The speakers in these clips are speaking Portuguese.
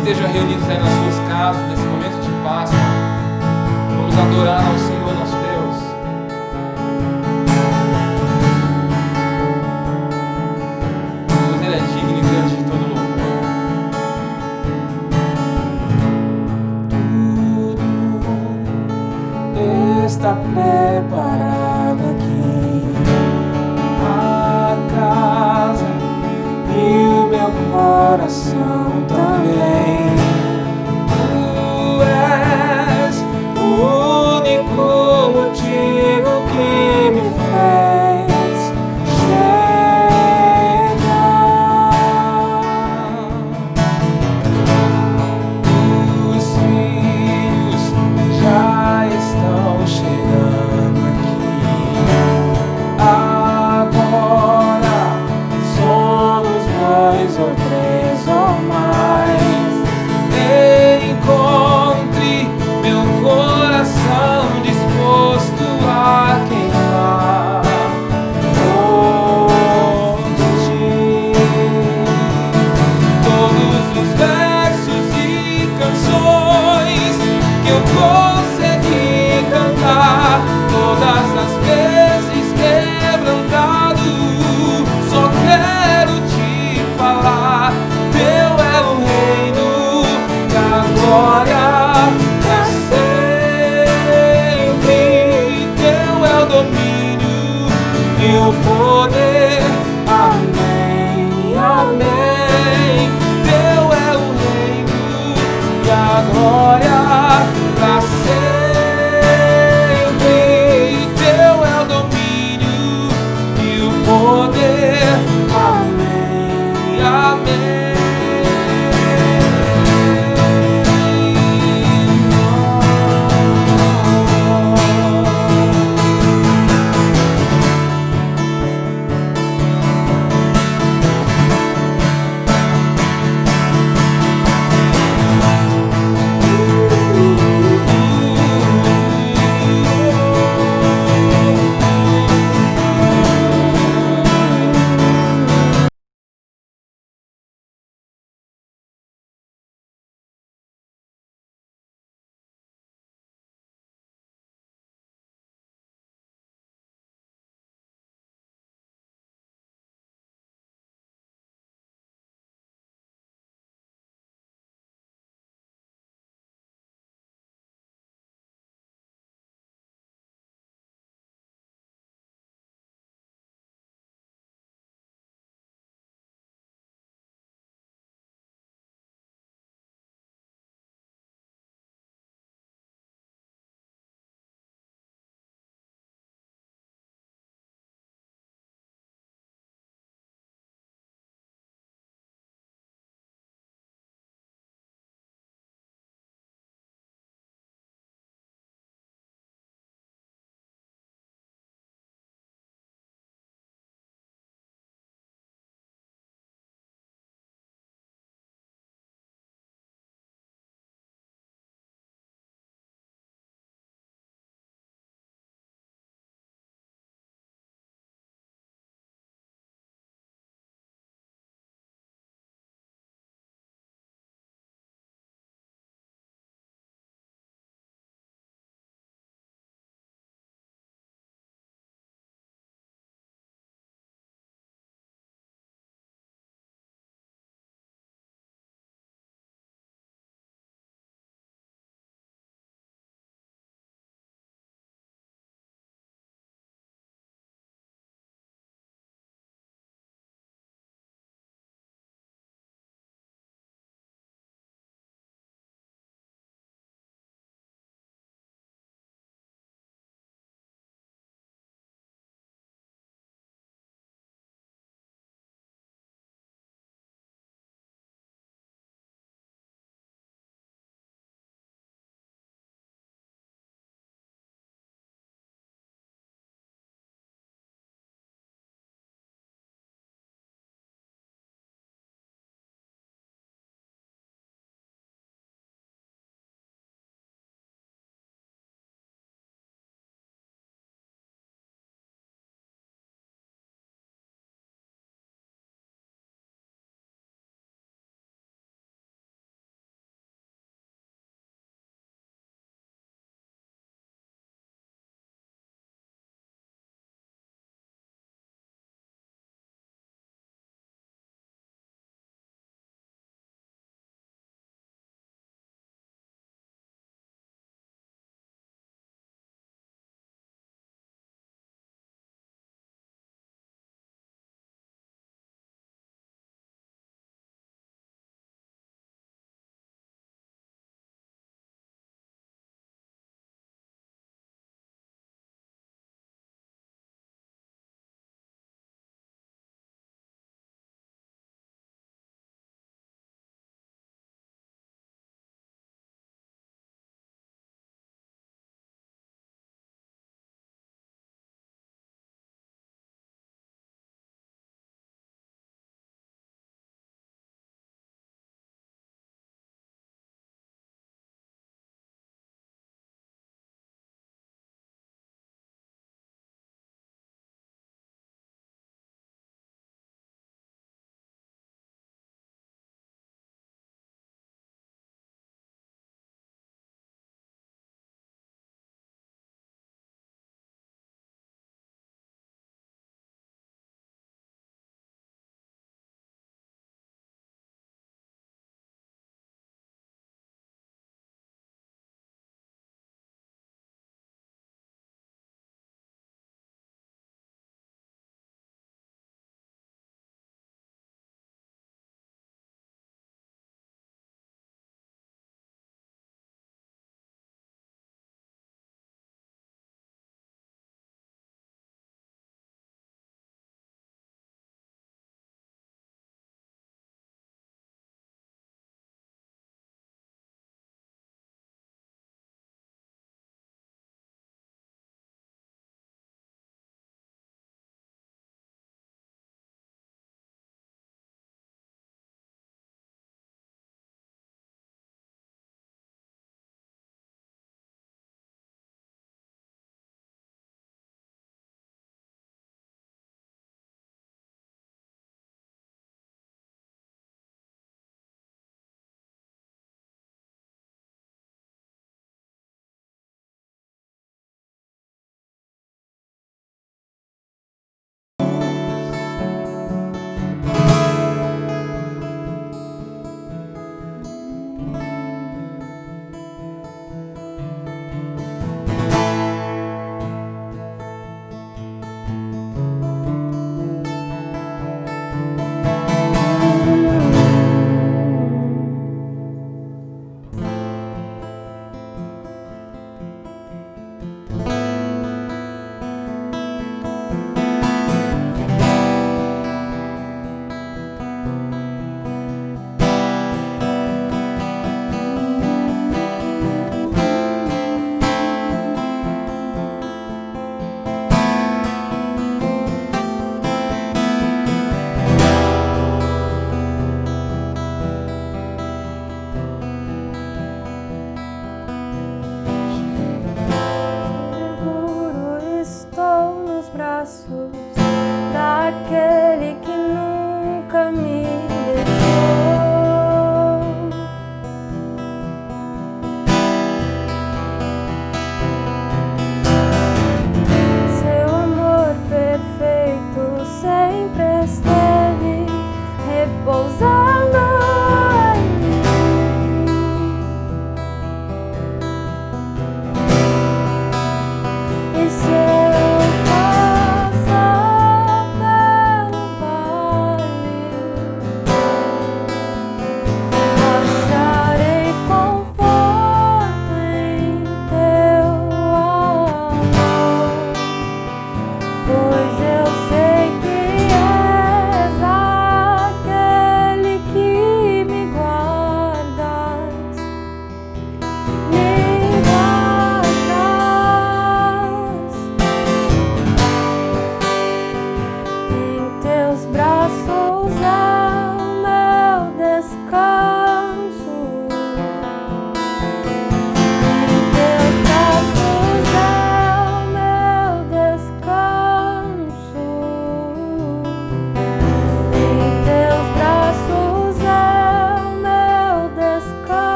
estejam reunidos aí nas suas casas, nesse momento de Páscoa. Vamos adorar ao Senhor nosso Deus. Deus, Ele é digno e grande de todo louvor. Tudo está preparado aqui. A casa e o meu coração também. Tu és o único motivo que me fez chegar. Os filhos já estão chegando aqui. Agora somos dois ou três ou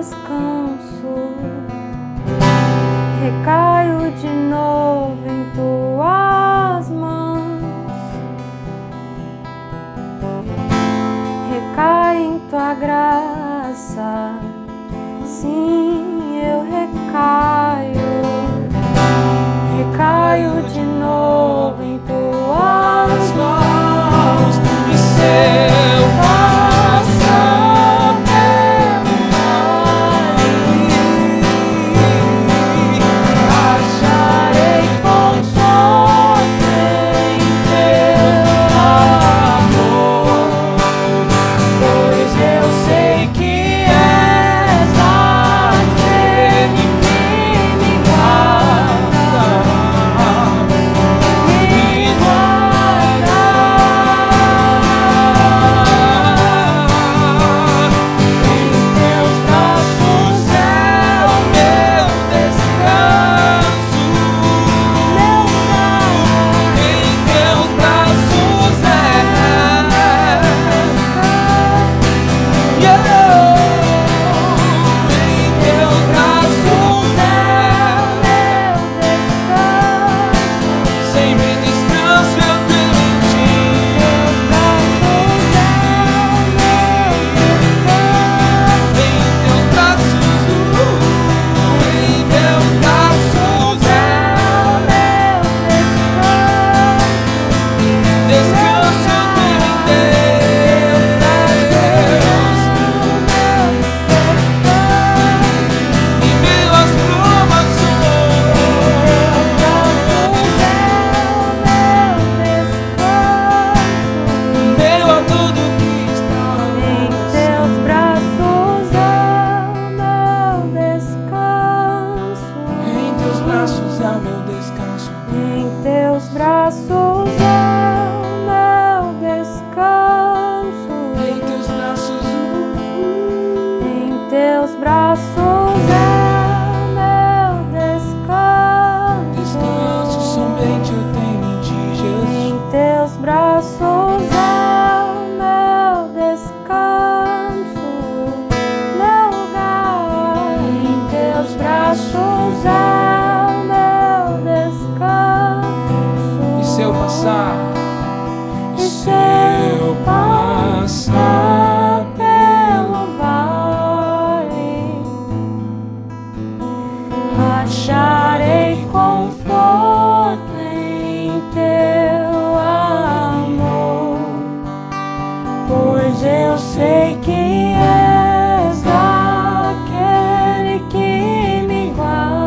descanso. Recaio de novo em tuas mãos. Recai em tua graça. Sim, eu recaio. Recaio de novo em tuas mãos. E se eu passar pelo vale, acharei conforto em teu amor, pois eu sei que és aquele que me guarda.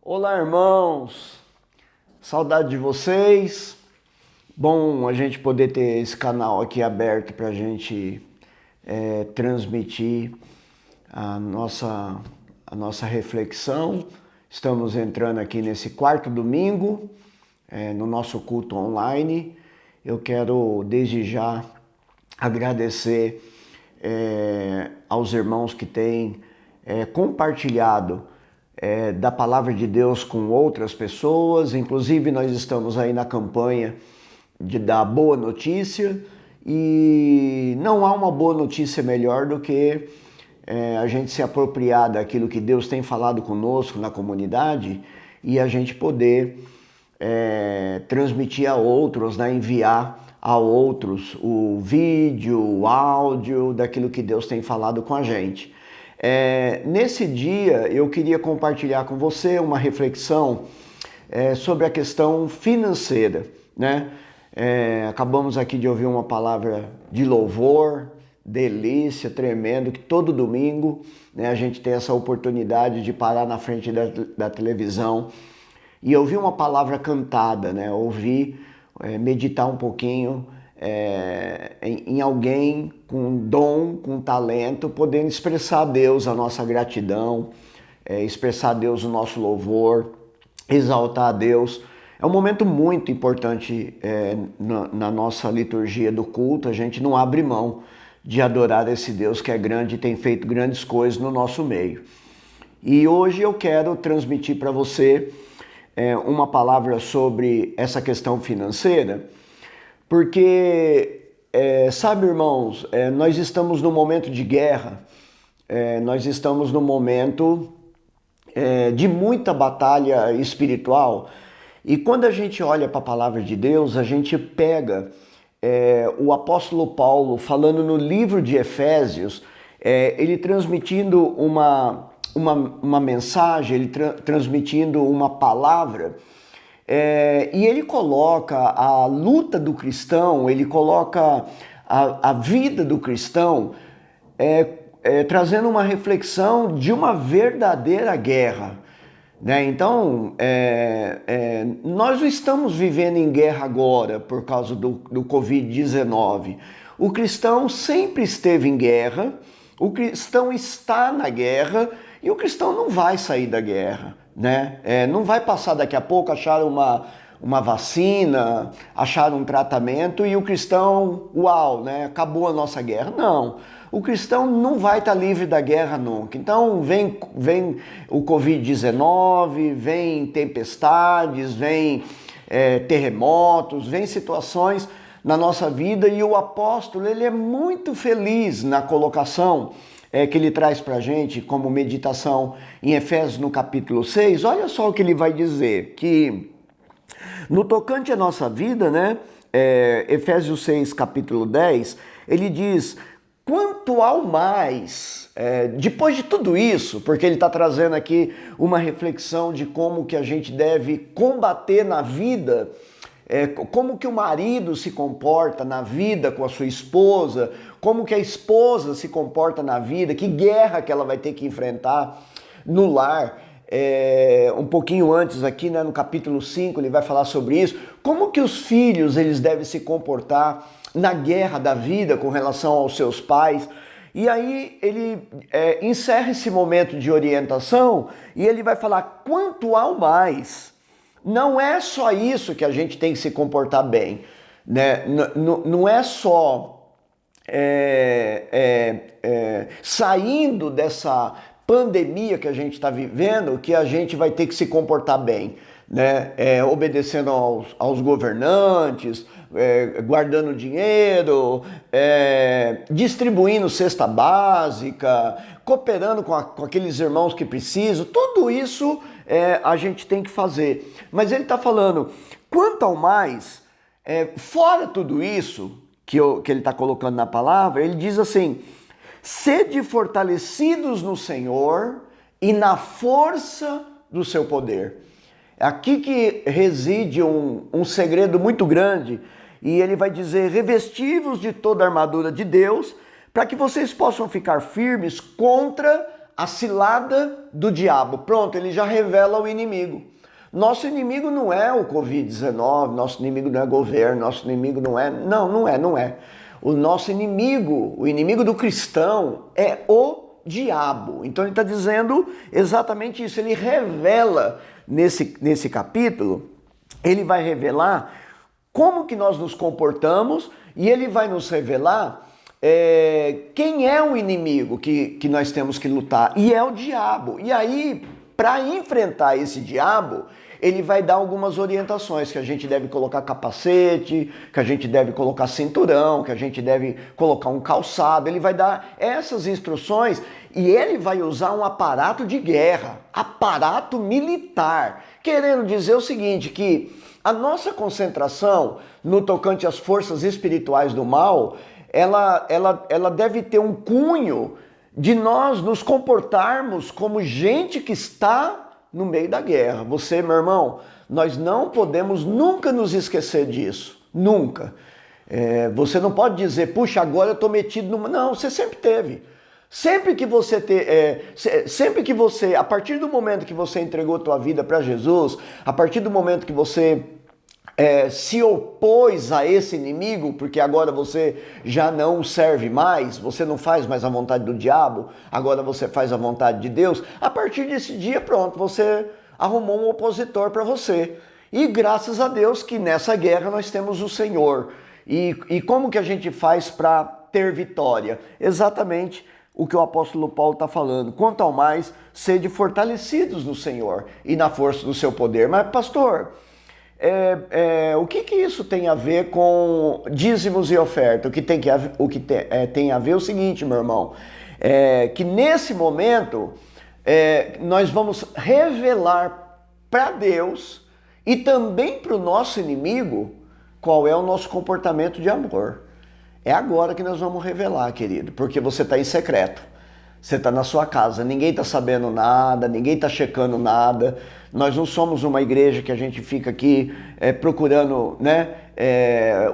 Olá, irmãos, saudade de vocês. Bom a gente poder ter esse canal aqui aberto para a gente transmitir a nossa reflexão. Estamos entrando aqui nesse quarto domingo, no nosso culto online. Eu quero desde já agradecer aos irmãos que têm compartilhado da Palavra de Deus com outras pessoas. Inclusive nós estamos aí na campanha de dar boa notícia, e não há uma boa notícia melhor do que a gente se apropriar daquilo que Deus tem falado conosco na comunidade e a gente poder transmitir a outros, né, enviar a outros o vídeo, o áudio daquilo que Deus tem falado com a gente. Nesse dia eu queria compartilhar com você uma reflexão sobre a questão financeira, né? Acabamos aqui de ouvir uma palavra de louvor, delícia, tremendo, que todo domingo, né, a gente tem essa oportunidade de parar na frente da televisão e ouvir uma palavra cantada, né? Ouvir, meditar um pouquinho em alguém com dom, com talento, podendo expressar a Deus a nossa gratidão, expressar a Deus o nosso louvor, exaltar a Deus. É um momento muito importante na nossa liturgia do culto. A gente não abre mão de adorar esse Deus que é grande e tem feito grandes coisas no nosso meio. E hoje eu quero transmitir para você uma palavra sobre essa questão financeira, porque, sabe, irmãos, nós estamos num momento de guerra, nós estamos num momento de muita batalha espiritual. E quando a gente olha para a palavra de Deus, a gente pega o apóstolo Paulo falando no livro de Efésios, ele transmitindo uma mensagem, ele transmitindo uma palavra, e ele coloca a luta do cristão, ele coloca a vida do cristão, trazendo uma reflexão de uma verdadeira guerra. Né? Então, nós não estamos vivendo em guerra agora por causa do Covid-19. O cristão sempre esteve em guerra, o cristão está na guerra e o cristão não vai sair da guerra. Né? Não vai passar daqui a pouco, achar uma vacina, achar um tratamento e o cristão, uau, né? Acabou a nossa guerra. Não. O cristão não vai estar livre da guerra nunca. Então vem o Covid-19, vem tempestades, vem terremotos, vem situações na nossa vida e o apóstolo ele é muito feliz na colocação que ele traz para a gente como meditação em Efésios no capítulo 6. Olha só o que ele vai dizer, que no tocante à nossa vida, né, Efésios 6, capítulo 10, ele diz: quanto ao mais, depois de tudo isso, porque ele está trazendo aqui uma reflexão de como que a gente deve combater na vida, como que o marido se comporta na vida com a sua esposa, como que a esposa se comporta na vida, que guerra que ela vai ter que enfrentar no lar. Um pouquinho antes aqui, né, no capítulo 5, ele vai falar sobre isso, como que os filhos eles devem se comportar na guerra da vida com relação aos seus pais. E aí ele encerra esse momento de orientação e ele vai falar: quanto ao mais, não é só isso que a gente tem que se comportar bem, né? Não é só saindo dessa pandemia que a gente está vivendo que a gente vai ter que se comportar bem, né? Obedecendo aos governantes, guardando dinheiro, distribuindo cesta básica, cooperando com aqueles irmãos que precisam. Tudo isso a gente tem que fazer. Mas ele está falando, quanto ao mais, fora tudo isso que ele está colocando na palavra, ele diz assim: sede fortalecidos no Senhor e na força do seu poder. É aqui que reside um segredo muito grande, e ele vai dizer: revesti-vos de toda a armadura de Deus, para que vocês possam ficar firmes contra a cilada do diabo. Pronto, ele já revela o inimigo. Nosso inimigo não é o Covid-19, nosso inimigo não é governo, nosso inimigo não é... Não é. O nosso inimigo, o inimigo do cristão é o diabo. Então ele está dizendo exatamente isso. Ele revela nesse capítulo, ele vai revelar como que nós nos comportamos e ele vai nos revelar quem é o inimigo que nós temos que lutar. E é o diabo. E aí, para enfrentar esse diabo, ele vai dar algumas orientações, que a gente deve colocar capacete, que a gente deve colocar cinturão, que a gente deve colocar um calçado. Ele vai dar essas instruções e ele vai usar um aparato de guerra, aparato militar, querendo dizer o seguinte, que a nossa concentração no tocante às forças espirituais do mal, ela deve ter um cunho de nós nos comportarmos como gente que está no meio da guerra. Você, meu irmão, nós não podemos nunca nos esquecer disso. Nunca. Você não pode dizer, puxa, agora eu estou metido numa... Não, você sempre teve. Sempre que você, a partir do momento que você entregou a tua vida para Jesus, a partir do momento que você se opôs a esse inimigo, porque agora você já não o serve mais, você não faz mais a vontade do diabo, agora você faz a vontade de Deus, a partir desse dia, pronto, você arrumou um opositor para você. E graças a Deus que nessa guerra nós temos o Senhor. E como que a gente faz para ter vitória? Exatamente o que o apóstolo Paulo está falando. Quanto ao mais, sede fortalecidos no Senhor e na força do seu poder. Mas, pastor, o que isso tem a ver com dízimos e oferta? O que tem a ver é o seguinte, meu irmão, que nesse momento nós vamos revelar para Deus e também para o nosso inimigo qual é o nosso comportamento de amor. É agora que nós vamos revelar, querido, porque você está em secreto. Você está na sua casa, ninguém está sabendo nada, ninguém está checando nada. Nós não somos uma igreja que a gente fica aqui procurando,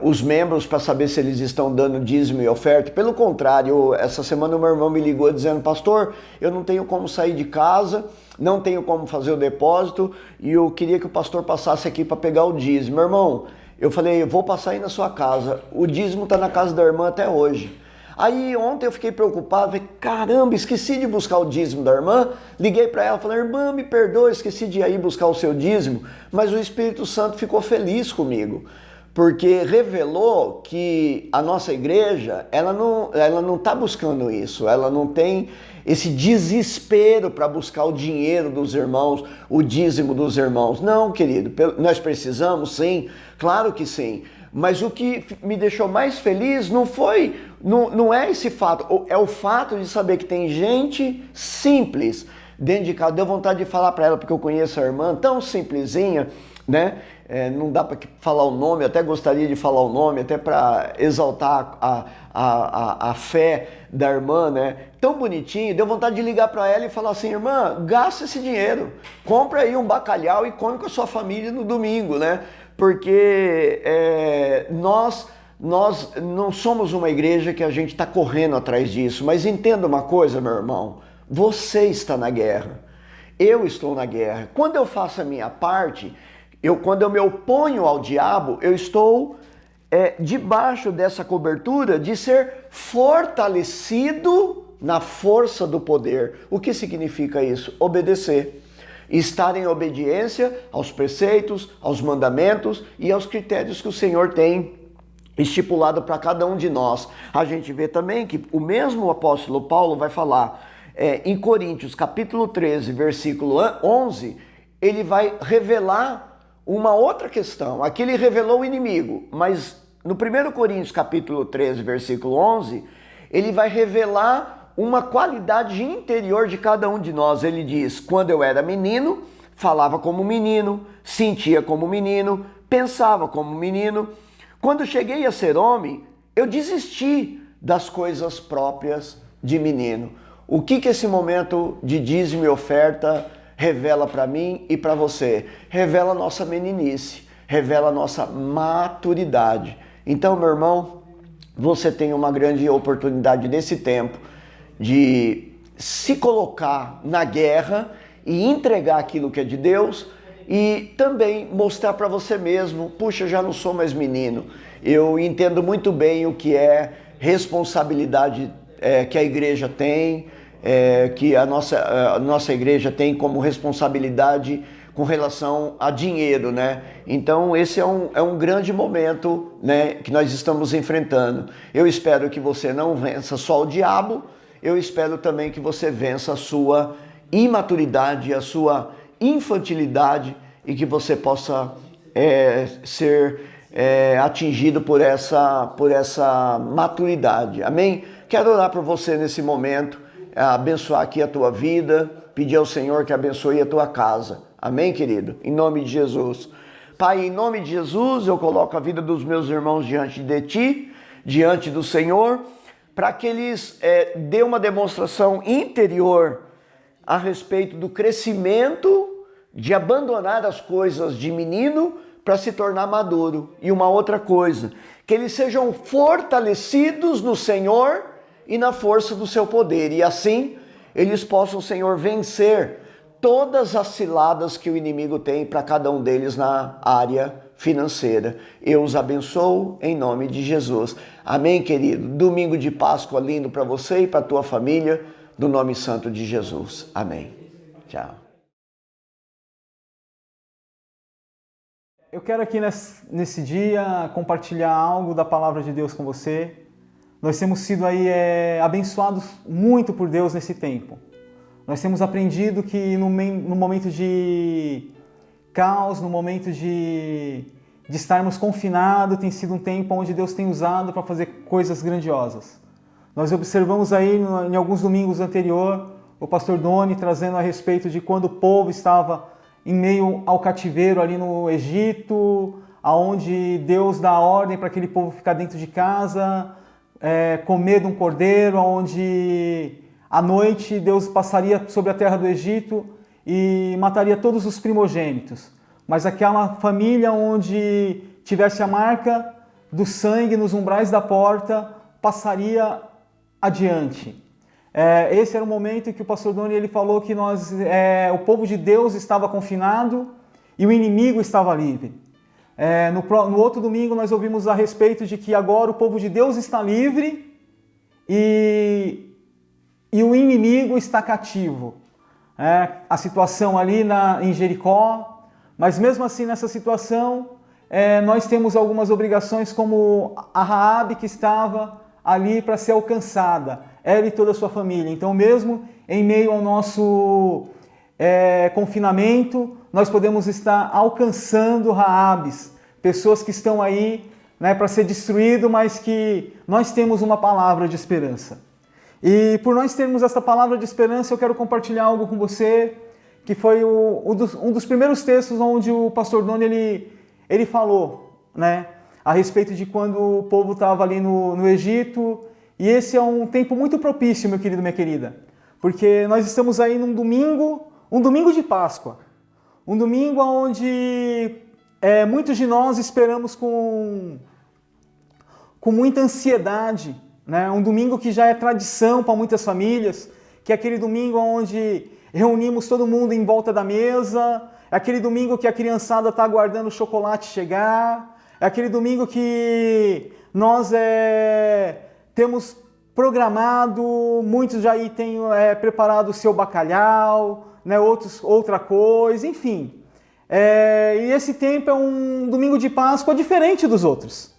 os membros para saber se eles estão dando dízimo e oferta. Pelo contrário, essa semana o meu irmão me ligou dizendo, pastor, eu não tenho como sair de casa, não tenho como fazer o depósito e eu queria que o pastor passasse aqui para pegar o dízimo. Meu irmão, eu falei, eu vou passar aí na sua casa. O dízimo está na casa da irmã até hoje. Aí ontem eu fiquei preocupado, falei, caramba, esqueci de buscar o dízimo da irmã. Liguei para ela, falei, irmã, me perdoa, esqueci de ir buscar o seu dízimo. Mas o Espírito Santo ficou feliz comigo, porque revelou que a nossa igreja, ela não está buscando isso, ela não tem esse desespero para buscar o dinheiro dos irmãos, o dízimo dos irmãos. Não, querido, nós precisamos sim, claro que sim. Mas o que me deixou mais feliz não é esse fato, é o fato de saber que tem gente simples dentro de casa. Deu vontade de falar para ela, porque eu conheço a irmã, tão simplesinha, né? Não dá para falar o nome, até gostaria de falar o nome, até para exaltar a fé da irmã, né? Tão bonitinho, deu vontade de ligar para ela e falar assim, irmã, gasta esse dinheiro, compra aí um bacalhau e come com a sua família no domingo, né? Porque nós não somos uma igreja que a gente está correndo atrás disso, mas entenda uma coisa, meu irmão, você está na guerra, eu estou na guerra. Quando eu faço a minha parte, quando eu me oponho ao diabo, eu estou debaixo dessa cobertura de ser fortalecido na força do poder. O que significa isso? Obedecer. Estar em obediência aos preceitos, aos mandamentos e aos critérios que o Senhor tem estipulado para cada um de nós. A gente vê também que o mesmo apóstolo Paulo vai falar em Coríntios capítulo 13, versículo 11, ele vai revelar uma outra questão. Aqui ele revelou o inimigo, mas no 1 Coríntios capítulo 13, versículo 11, ele vai revelar uma qualidade interior de cada um de nós. Ele diz, quando eu era menino, falava como menino, sentia como menino, pensava como menino. Quando cheguei a ser homem, eu desisti das coisas próprias de menino. O que esse momento de dízimo e oferta revela para mim e para você? Revela a nossa meninice, revela a nossa maturidade. Então, meu irmão, você tem uma grande oportunidade nesse tempo de se colocar na guerra e entregar aquilo que é de Deus e também mostrar para você mesmo, puxa, já não sou mais menino, eu entendo muito bem o que é responsabilidade que a igreja tem, que a nossa igreja tem como responsabilidade com relação a dinheiro, né? Então esse é um grande momento, né, que nós estamos enfrentando. Eu espero que você não vença só o diabo, eu espero também que você vença a sua imaturidade, a sua infantilidade e que você possa ser atingido por essa maturidade. Amém? Quero orar por você nesse momento, abençoar aqui a tua vida, pedir ao Senhor que abençoe a tua casa. Amém, querido? Em nome de Jesus. Pai, em nome de Jesus, eu coloco a vida dos meus irmãos diante de Ti, diante do Senhor, para que eles dêem uma demonstração interior a respeito do crescimento, de abandonar as coisas de menino para se tornar maduro. E uma outra coisa, que eles sejam fortalecidos no Senhor e na força do seu poder. E assim, eles possam, Senhor, vencer todas as ciladas que o inimigo tem para cada um deles na área financeira. Eu os abençoo em nome de Jesus. Amém, querido? Domingo de Páscoa lindo para você e para a tua família, no nome santo de Jesus. Amém. Tchau. Eu quero aqui nesse dia compartilhar algo da palavra de Deus com você. Nós temos sido aí abençoados muito por Deus nesse tempo. Nós temos aprendido que no momento de caos, no momento de estarmos confinados, tem sido um tempo onde Deus tem usado para fazer coisas grandiosas. Nós observamos aí em alguns domingos anteriores o pastor Doni trazendo a respeito de quando o povo estava em meio ao cativeiro ali no Egito, aonde Deus dá ordem para aquele povo ficar dentro de casa, comer de um cordeiro, onde à noite Deus passaria sobre a terra do Egito e mataria todos os primogênitos. Mas aquela família onde tivesse a marca do sangue nos umbrais da porta passaria adiante. Esse era o momento em que o pastor Doni ele falou que o povo de Deus estava confinado e o inimigo estava livre. No outro domingo nós ouvimos a respeito de que agora o povo de Deus está livre e o inimigo está cativo. A situação ali em Jericó, mas mesmo assim nessa situação nós temos algumas obrigações, como a Raabe, que estava ali para ser alcançada, ela e toda a sua família. Então mesmo em meio ao nosso confinamento, nós podemos estar alcançando Raabes, pessoas que estão aí para ser destruído, mas que nós temos uma palavra de esperança. E por nós termos essa palavra de esperança, eu quero compartilhar algo com você, que foi um dos primeiros textos onde o pastor Doni ele falou, a respeito de quando o povo estava ali no Egito. E esse é um tempo muito propício, meu querido, minha querida, porque nós estamos aí num domingo de Páscoa, um domingo onde muitos de nós esperamos com muita ansiedade, um domingo que já é tradição para muitas famílias, que é aquele domingo onde reunimos todo mundo em volta da mesa, é aquele domingo que a criançada está aguardando o chocolate chegar, é aquele domingo que nós temos programado, muitos já aí têm preparado o seu bacalhau, outros outra coisa, enfim. E esse tempo é um domingo de Páscoa diferente dos outros,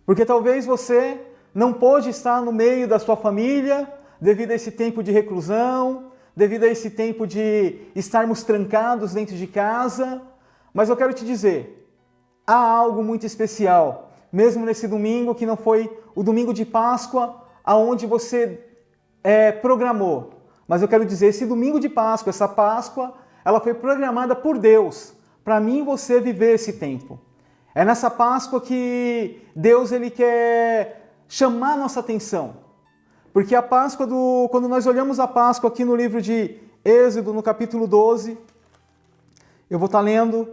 porque talvez você não pôde estar no meio da sua família devido a esse tempo de reclusão, devido a esse tempo de estarmos trancados dentro de casa, mas eu quero te dizer, há algo muito especial, mesmo nesse domingo que não foi o domingo de Páscoa aonde você programou, mas eu quero dizer, esse domingo de Páscoa, essa Páscoa, ela foi programada por Deus, para mim e você viver esse tempo. É nessa Páscoa que Deus ele quer chamar nossa atenção, porque a Páscoa, quando nós olhamos a Páscoa aqui no livro de Êxodo, no capítulo 12, eu vou estar lendo,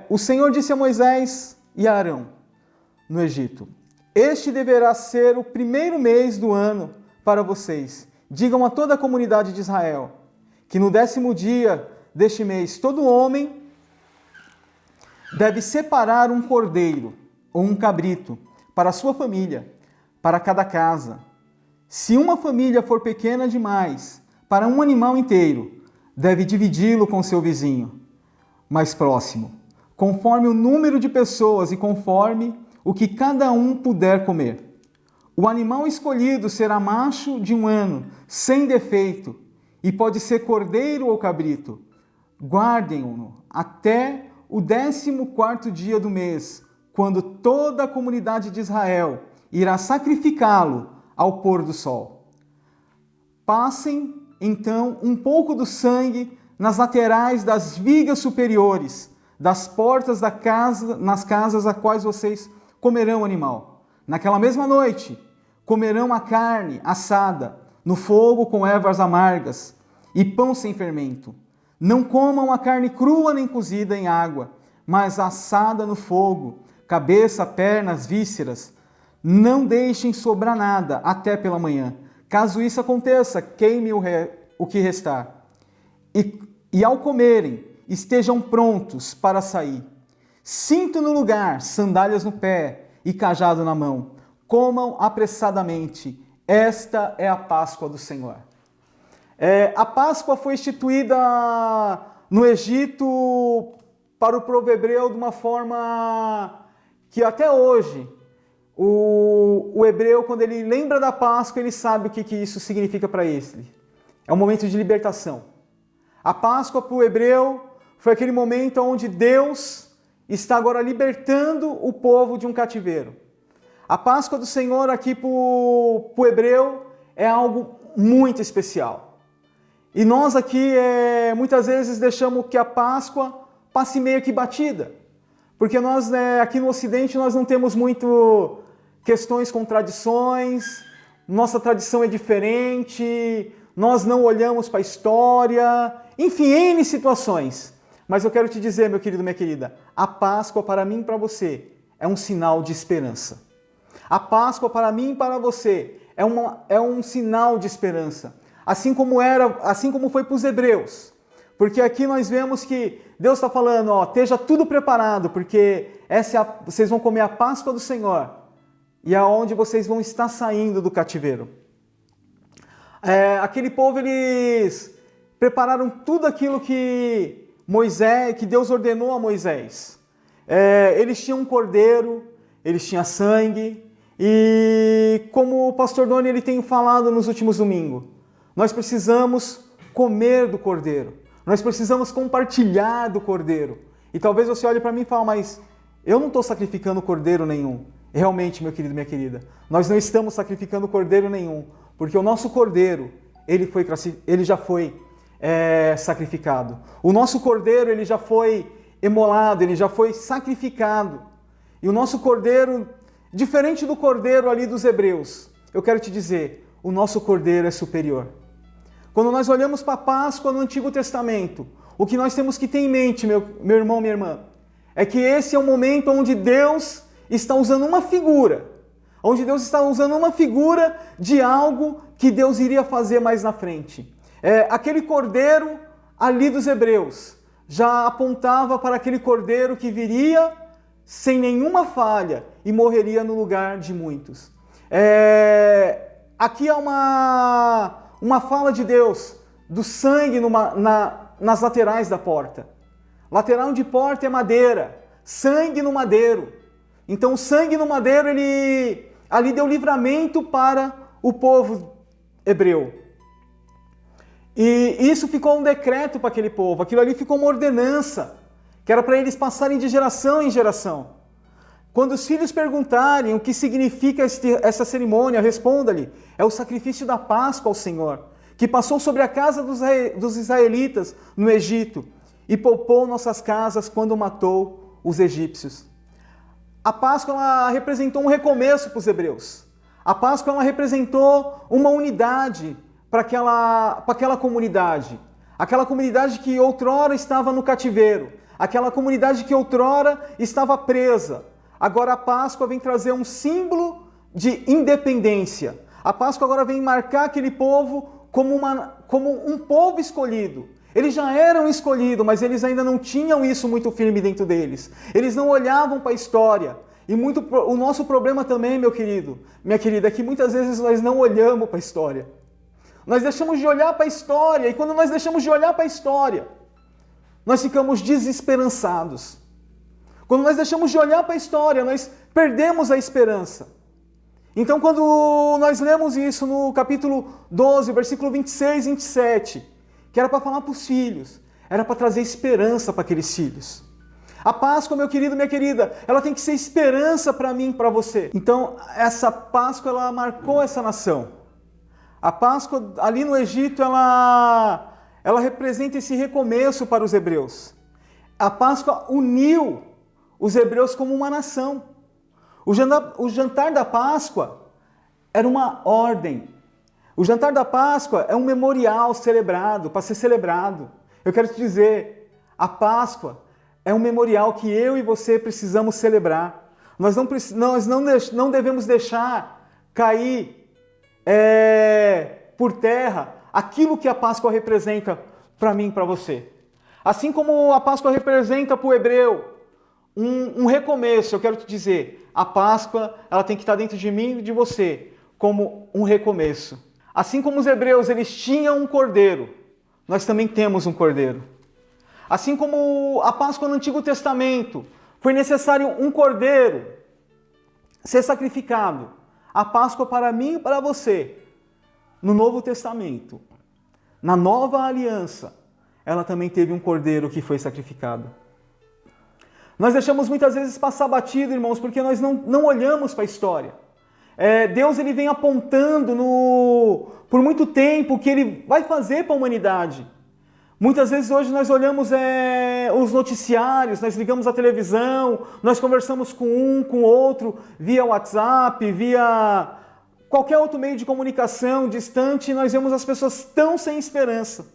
o Senhor disse a Moisés e a Arão, no Egito: este deverá ser o primeiro mês do ano para vocês. Digam a toda a comunidade de Israel que no 10º dia deste mês, todo homem deve separar um cordeiro ou um cabrito para a sua família, para cada casa. Se uma família for pequena demais para um animal inteiro, deve dividi-lo com seu vizinho mais próximo, conforme o número de pessoas e conforme o que cada um puder comer. O animal escolhido será macho de 1 ano, sem defeito, e pode ser cordeiro ou cabrito. guardem-no até o 14º dia do mês, quando toda a comunidade de Israel irá sacrificá-lo ao pôr do sol. Passem, então, um pouco do sangue nas laterais das vigas superiores, das portas da casa, nas casas a quais vocês comerão o animal. Naquela mesma noite, comerão a carne assada no fogo com ervas amargas e pão sem fermento. Não comam a carne crua nem cozida em água, mas assada no fogo, cabeça, pernas, vísceras. Não deixem sobrar nada até pela manhã. Caso isso aconteça, queime o que restar. E ao comerem, estejam prontos para sair. Cinto no lugar, sandálias no pé e cajado na mão. Comam apressadamente. Esta é a Páscoa do Senhor. A Páscoa foi instituída no Egito para o povo hebreu de uma forma que até hoje o hebreu, quando ele lembra da Páscoa, ele sabe o que isso significa para ele. É um momento de libertação. A Páscoa para o hebreu foi aquele momento onde Deus está agora libertando o povo de um cativeiro. A Páscoa do Senhor aqui para o hebreu é algo muito especial. E nós aqui muitas vezes deixamos que a Páscoa passe meio que batida. Porque nós aqui no Ocidente nós não temos muito questões com tradições, nossa tradição é diferente, nós não olhamos para a história, enfim, N situações. Mas eu quero te dizer, meu querido, minha querida, a Páscoa para mim e para você é um sinal de esperança. A Páscoa para mim e para você é um sinal de esperança. Assim como foi para os hebreus. Porque aqui nós vemos que Deus está falando, esteja tudo preparado, porque vocês vão comer a Páscoa do Senhor, e é onde vocês vão estar saindo do cativeiro. Aquele povo, eles prepararam tudo aquilo que Deus ordenou a Moisés. Eles tinham um cordeiro, eles tinham sangue, e como o pastor Doni ele tem falado nos últimos domingos, nós precisamos comer do cordeiro, nós precisamos compartilhar do cordeiro. E talvez você olhe para mim e fale, mas eu não estou sacrificando cordeiro nenhum. Realmente, meu querido, minha querida, nós não estamos sacrificando cordeiro nenhum, porque o nosso cordeiro, ele já foi sacrificado. O nosso cordeiro, ele já foi emolado, ele já foi sacrificado. E o nosso cordeiro, diferente do cordeiro ali dos hebreus, eu quero te dizer, o nosso cordeiro é superior. Quando nós olhamos para a Páscoa no Antigo Testamento, o que nós temos que ter em mente, meu irmão, minha irmã, é que esse é o momento onde Deus está usando uma figura, de algo que Deus iria fazer mais na frente. Aquele cordeiro ali dos hebreus já apontava para aquele cordeiro que viria sem nenhuma falha e morreria no lugar de muitos. Aqui há uma fala de Deus do sangue nas laterais da porta. Lateral de porta é madeira, sangue no madeiro. Então o sangue no madeiro, ali deu livramento para o povo hebreu. E isso ficou um decreto para aquele povo, aquilo ali ficou uma ordenança, que era para eles passarem de geração em geração. Quando os filhos perguntarem o que significa essa cerimônia, responda-lhe, é o sacrifício da Páscoa ao Senhor, que passou sobre a casa dos israelitas no Egito e poupou nossas casas quando matou os egípcios. A Páscoa ela representou um recomeço para os hebreus. A Páscoa ela representou uma unidade para aquela comunidade. Aquela comunidade que outrora estava no cativeiro. Aquela comunidade que outrora estava presa. Agora a Páscoa vem trazer um símbolo de independência. A Páscoa agora vem marcar aquele povo como um povo escolhido. Eles já eram escolhidos, mas eles ainda não tinham isso muito firme dentro deles. Eles não olhavam para a história. E o nosso problema também, meu querido, minha querida, é que muitas vezes nós não olhamos para a história. Nós deixamos de olhar para a história, e quando nós deixamos de olhar para a história, nós ficamos desesperançados. Quando nós deixamos de olhar para a história, nós perdemos a esperança. Então, quando nós lemos isso no capítulo 12, versículo 26 e 27, que era para falar para os filhos, era para trazer esperança para aqueles filhos. A Páscoa, meu querido, minha querida, ela tem que ser esperança para mim e para você. Então, essa Páscoa, ela marcou essa nação. A Páscoa, ali no Egito, ela representa esse recomeço para os hebreus. A Páscoa uniu os hebreus como uma nação. O jantar da Páscoa era uma ordem. O jantar da Páscoa é um memorial celebrado, para ser celebrado. Eu quero te dizer, a Páscoa é um memorial que eu e você precisamos celebrar. Nós não devemos deixar cair por terra aquilo que a Páscoa representa para mim e para você. Assim como a Páscoa representa para o hebreu um recomeço, eu quero te dizer, a Páscoa ela tem que estar dentro de mim e de você como um recomeço. Assim como os hebreus eles tinham um cordeiro, nós também temos um cordeiro. Assim como a Páscoa no Antigo Testamento foi necessário um cordeiro ser sacrificado, a Páscoa para mim e para você, no Novo Testamento, na Nova Aliança, ela também teve um cordeiro que foi sacrificado. Nós deixamos muitas vezes passar batido, irmãos, porque nós não olhamos para a história. Deus ele vem apontando por muito tempo o que Ele vai fazer para a humanidade. Muitas vezes hoje nós olhamos os noticiários, nós ligamos a televisão, nós conversamos com um, com outro, via WhatsApp, via qualquer outro meio de comunicação distante, e nós vemos as pessoas tão sem esperança,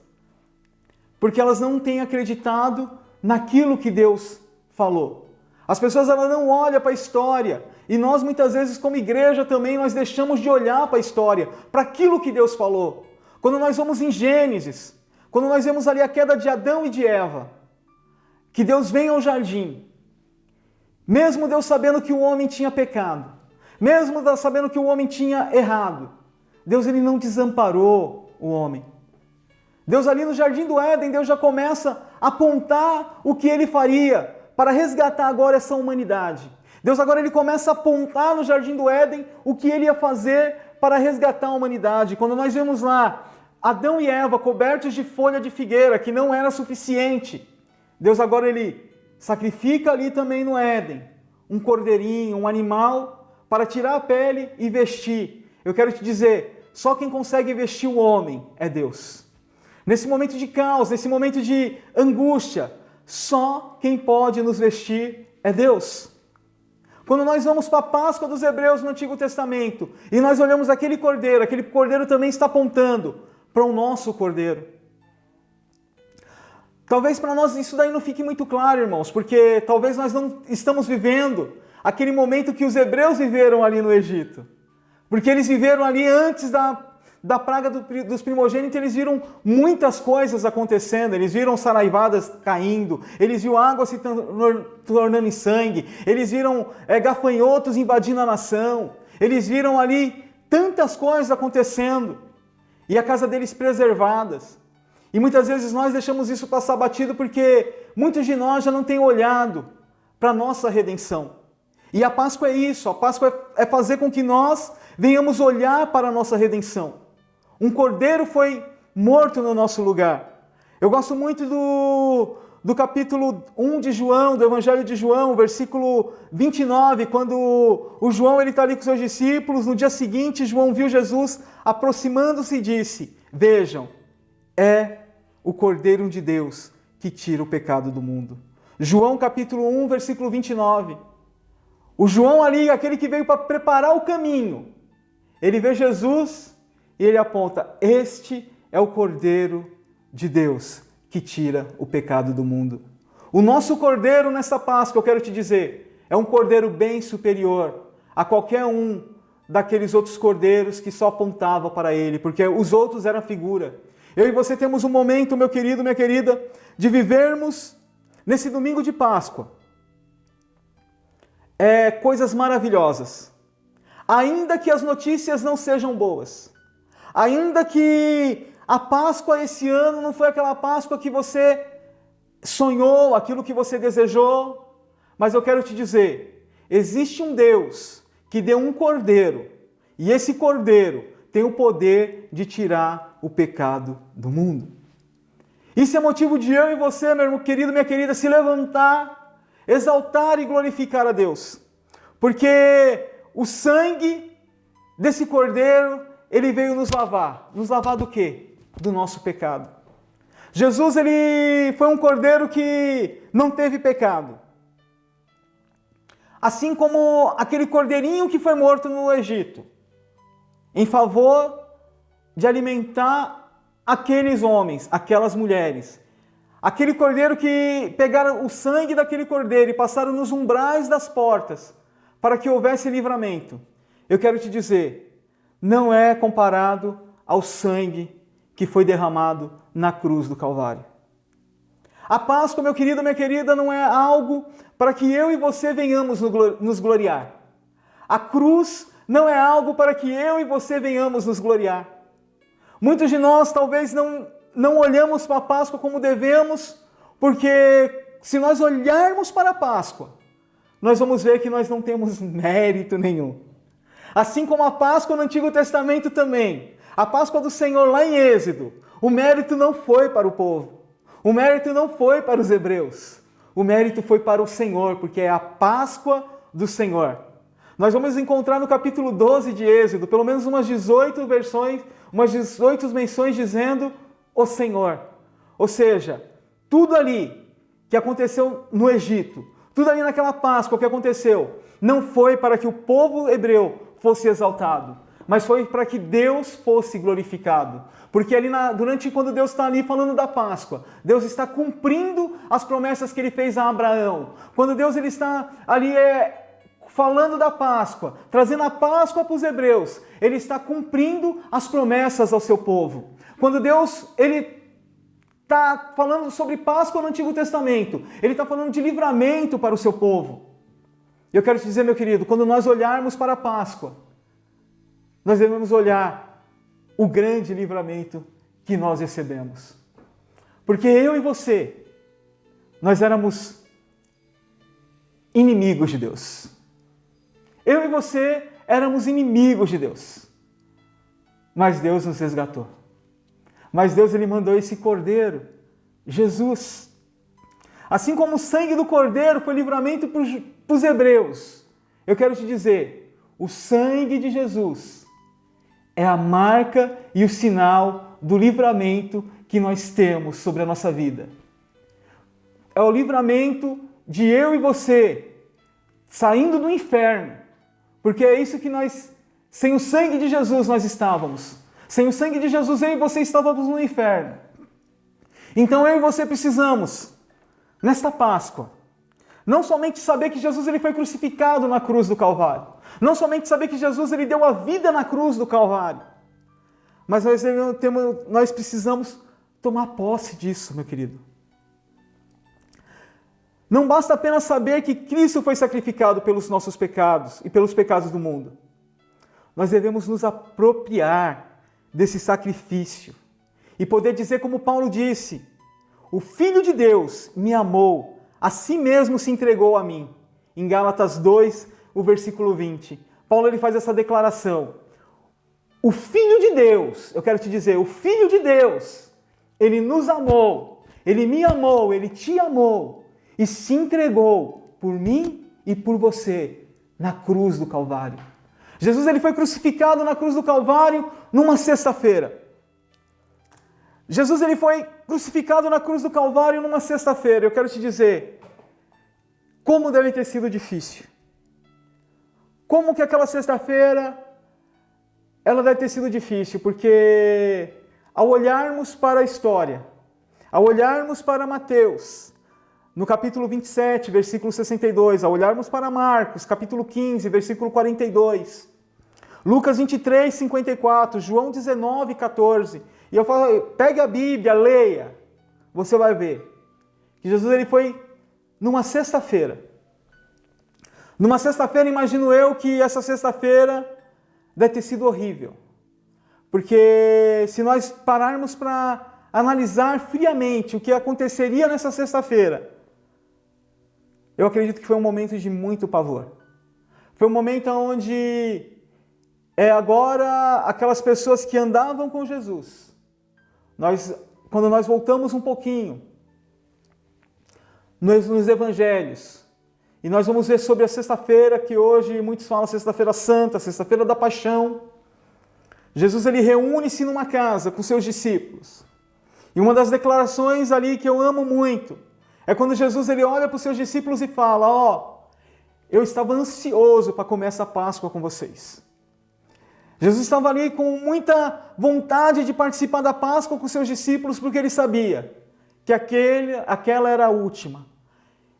porque elas não têm acreditado naquilo que Deus falou. As pessoas elas não olham para a história, e nós muitas vezes como igreja também nós deixamos de olhar para a história, para aquilo que Deus falou. Quando nós vamos em Gênesis, quando nós vemos ali a queda de Adão e de Eva, que Deus vem ao jardim, mesmo Deus sabendo que o homem tinha pecado, mesmo Deus sabendo que o homem tinha errado, Deus ele não desamparou o homem. Deus ali no Jardim do Éden, Deus já começa a apontar o que Ele faria para resgatar agora essa humanidade. Deus agora ele começa a apontar no Jardim do Éden o que Ele ia fazer para resgatar a humanidade. Quando nós vemos lá Adão e Eva cobertos de folha de figueira, que não era suficiente, Deus agora ele sacrifica ali também no Éden um cordeirinho, um animal, para tirar a pele e vestir. Eu quero te dizer, só quem consegue vestir o homem é Deus. Nesse momento de caos, nesse momento de angústia, só quem pode nos vestir é Deus. Quando nós vamos para a Páscoa dos Hebreus no Antigo Testamento e nós olhamos aquele cordeiro também está apontando para o nosso cordeiro. Talvez para nós isso daí não fique muito claro, irmãos, porque talvez nós não estamos vivendo aquele momento que os hebreus viveram ali no Egito. Porque eles viveram ali antes da praga dos primogênitos, eles viram muitas coisas acontecendo, eles viram saraivadas caindo, eles viram água se tornando em sangue, eles viram gafanhotos invadindo a nação, eles viram ali tantas coisas acontecendo, e a casa deles preservadas. E muitas vezes nós deixamos isso passar batido porque muitos de nós já não têm olhado para a nossa redenção. E a Páscoa é isso, a Páscoa é fazer com que nós venhamos olhar para a nossa redenção. Um cordeiro foi morto no nosso lugar. Eu gosto muito do capítulo 1 de João, do Evangelho de João, versículo 29, quando o João está ali com seus discípulos, no dia seguinte João viu Jesus aproximando-se e disse: vejam, é o Cordeiro de Deus que tira o pecado do mundo. João capítulo 1, versículo 29. O João ali, aquele que veio para preparar o caminho, ele vê Jesus e ele aponta: este é o Cordeiro de Deus que tira o pecado do mundo. O nosso Cordeiro nessa Páscoa, eu quero te dizer, é um Cordeiro bem superior a qualquer um daqueles outros cordeiros que só apontavam para ele, porque os outros eram figura. Eu e você temos um momento, meu querido, minha querida, de vivermos nesse domingo de Páscoa coisas maravilhosas. Ainda que as notícias não sejam boas, ainda que a Páscoa esse ano não foi aquela Páscoa que você sonhou, aquilo que você desejou, mas eu quero te dizer, existe um Deus que deu um cordeiro, e esse cordeiro tem o poder de tirar o pecado do mundo. Isso é motivo de eu e você, meu irmão querido, minha querida, se levantar, exaltar e glorificar a Deus. Porque o sangue desse cordeiro, ele veio nos lavar. Nos lavar do quê? Do nosso pecado. Jesus, ele foi um cordeiro que não teve pecado. Assim como aquele cordeirinho que foi morto no Egito, em favor de alimentar aqueles homens, aquelas mulheres. Aquele cordeiro que pegaram o sangue daquele cordeiro e passaram nos umbrais das portas para que houvesse livramento. Eu quero te dizer, não é comparado ao sangue que foi derramado na cruz do Calvário. A Páscoa, meu querido, minha querida, não é algo para que eu e você venhamos nos gloriar. A cruz não é algo para que eu e você venhamos nos gloriar. Muitos de nós talvez não olhamos para a Páscoa como devemos, porque se nós olharmos para a Páscoa, nós vamos ver que nós não temos mérito nenhum. Assim como a Páscoa no Antigo Testamento também, a Páscoa do Senhor lá em Êxodo, o mérito não foi para o povo, o mérito não foi para os hebreus, o mérito foi para o Senhor, porque é a Páscoa do Senhor. Nós vamos encontrar no capítulo 12 de Êxodo, pelo menos umas 18 menções dizendo o Senhor. Ou seja, tudo ali que aconteceu no Egito, tudo ali naquela Páscoa que aconteceu, não foi para que o povo hebreu fosse exaltado, mas foi para que Deus fosse glorificado. Porque ali quando Deus está ali falando da Páscoa, Deus está cumprindo as promessas que Ele fez a Abraão. Quando Deus ele está ali falando da Páscoa, trazendo a Páscoa para os hebreus, Ele está cumprindo as promessas ao seu povo. Quando Deus ele está falando sobre Páscoa no Antigo Testamento, Ele está falando de livramento para o seu povo. Eu quero te dizer, meu querido, quando nós olharmos para a Páscoa, nós devemos olhar o grande livramento que nós recebemos. Porque eu e você, nós éramos inimigos de Deus. Eu e você éramos inimigos de Deus. Mas Deus nos resgatou. Mas Deus ele mandou esse cordeiro, Jesus. Assim como o sangue do cordeiro foi livramento para os hebreus, eu quero te dizer, o sangue de Jesus é a marca e o sinal do livramento que nós temos sobre a nossa vida. É o livramento de eu e você saindo do inferno, porque é isso que sem o sangue de Jesus nós estávamos. Sem o sangue de Jesus eu e você estávamos no inferno. Então eu e você precisamos, nesta Páscoa, não somente saber que Jesus ele foi crucificado na cruz do Calvário, não somente saber que Jesus ele deu a vida na cruz do Calvário, mas nós precisamos tomar posse disso, meu querido. Não basta apenas saber que Cristo foi sacrificado pelos nossos pecados e pelos pecados do mundo. Nós devemos nos apropriar desse sacrifício e poder dizer como Paulo disse, o Filho de Deus me amou, a si mesmo se entregou a mim. Em Gálatas 2, o versículo 20. Paulo ele faz essa declaração. O Filho de Deus, eu quero te dizer, o Filho de Deus, ele nos amou, ele me amou, ele te amou e se entregou por mim e por você na cruz do Calvário. Jesus ele foi crucificado na cruz do Calvário numa sexta-feira. Jesus ele foi crucificado na cruz do Calvário numa sexta-feira. Eu quero te dizer, como deve ter sido difícil. Como que aquela sexta-feira, ela deve ter sido difícil, porque ao olharmos para a história, ao olharmos para Mateus, no capítulo 27, versículo 62, ao olharmos para Marcos, capítulo 15, versículo 42, Lucas 23, 54, João 19, 14, e eu falo, pegue a Bíblia, leia, você vai ver que Jesus ele foi numa sexta-feira. Numa sexta-feira, imagino eu que essa sexta-feira deve ter sido horrível. Porque se nós pararmos para analisar friamente o que aconteceria nessa sexta-feira, eu acredito que foi um momento de muito pavor. Foi um momento onde agora aquelas pessoas que andavam com Jesus, nós quando nós voltamos um pouquinho nos evangelhos, e nós vamos ver sobre a sexta-feira, que hoje muitos falam sexta-feira santa, sexta-feira da paixão. Jesus ele reúne-se numa casa com seus discípulos. E uma das declarações ali que eu amo muito é quando Jesus ele olha para os seus discípulos e fala: eu estava ansioso para comer essa Páscoa com vocês. Jesus estava ali com muita vontade de participar da Páscoa com seus discípulos, porque ele sabia que aquela era a última.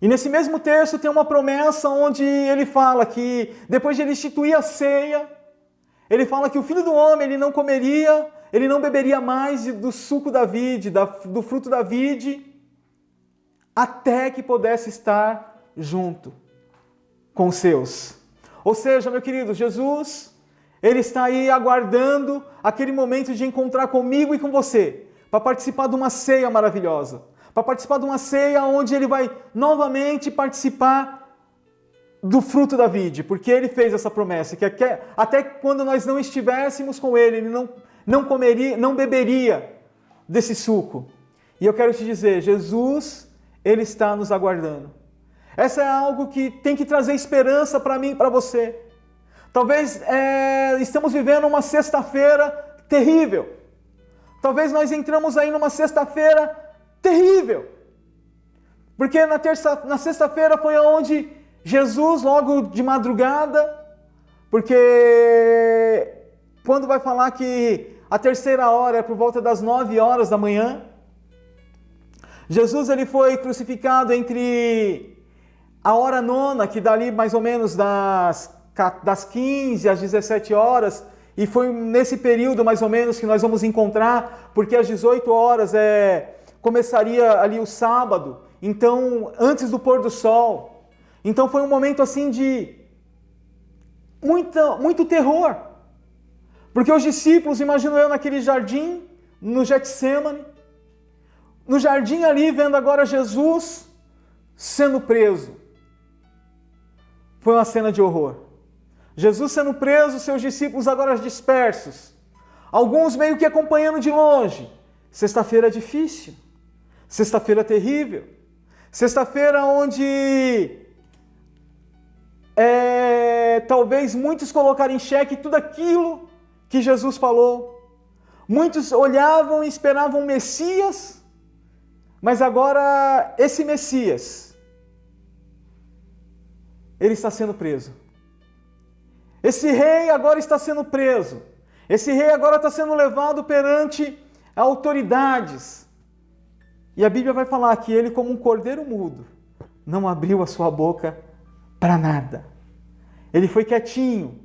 E nesse mesmo texto tem uma promessa onde ele fala que depois de ele instituir a ceia, ele fala que o Filho do Homem ele não comeria, ele não beberia mais do suco da vide, do fruto da vide, até que pudesse estar junto com os seus. Ou seja, meu querido, Jesus, ele está aí aguardando aquele momento de encontrar comigo e com você, para participar de uma ceia maravilhosa, para participar de uma ceia onde ele vai novamente participar do fruto da vide, porque ele fez essa promessa, que até quando nós não estivéssemos com ele, ele não comeria, não beberia desse suco. E eu quero te dizer, Jesus, ele está nos aguardando. Essa é algo que tem que trazer esperança para mim e para você. Talvez estamos vivendo uma sexta-feira terrível. Talvez nós entramos aí numa sexta-feira terrível. Porque na sexta-feira foi onde Jesus, logo de madrugada, porque quando vai falar que a terceira hora é por volta das 9 horas da manhã, Jesus ele foi crucificado entre a hora nona, que dali mais ou menos das 15 às 17 horas, e foi nesse período mais ou menos que nós vamos encontrar, porque às 18 horas começaria ali o sábado, então antes do pôr do sol. Então foi um momento assim de muito terror, porque os discípulos, imagino eu, naquele jardim, no Getsêmani, no jardim ali, vendo agora Jesus sendo preso. Foi uma cena de horror. Jesus sendo preso, seus discípulos agora dispersos. Alguns meio que acompanhando de longe. Sexta-feira difícil. Sexta-feira terrível. Sexta-feira onde talvez muitos colocaram em xeque tudo aquilo que Jesus falou. Muitos olhavam e esperavam o Messias, mas agora esse Messias, ele está sendo preso. Esse rei agora está sendo preso. Esse rei agora está sendo levado perante autoridades. E a Bíblia vai falar que ele, como um cordeiro mudo, não abriu a sua boca para nada. Ele foi quietinho.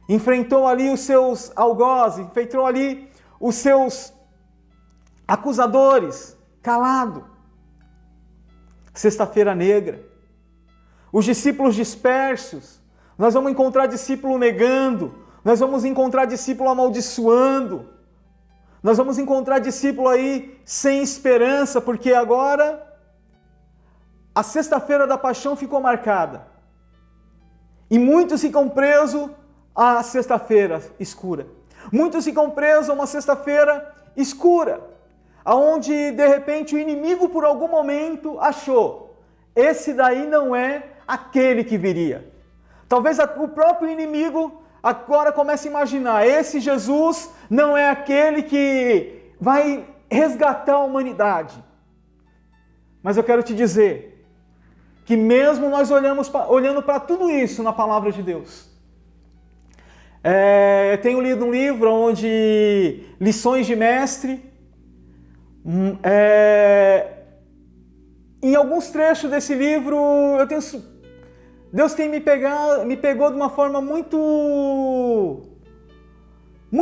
Enfrentou ali os seus algozes, enfrentou ali os seus acusadores, calado. Sexta-feira negra. Os discípulos dispersos. Nós vamos encontrar discípulo negando. Nós vamos encontrar discípulo amaldiçoando. Nós vamos encontrar discípulo aí sem esperança, porque agora a sexta-feira da paixão ficou marcada. E muitos ficam presos à sexta-feira escura. Muitos ficam presos a uma sexta-feira escura, aonde de repente o inimigo por algum momento achou: esse daí não é aquele que viria. Talvez o próprio inimigo agora comece a imaginar: esse Jesus não é aquele que vai resgatar a humanidade. Mas eu quero te dizer que mesmo nós olhando para tudo isso na palavra de Deus, eu tenho lido um livro onde Lições de Mestre, em alguns trechos desse livro, Deus tem me pegou de uma forma muito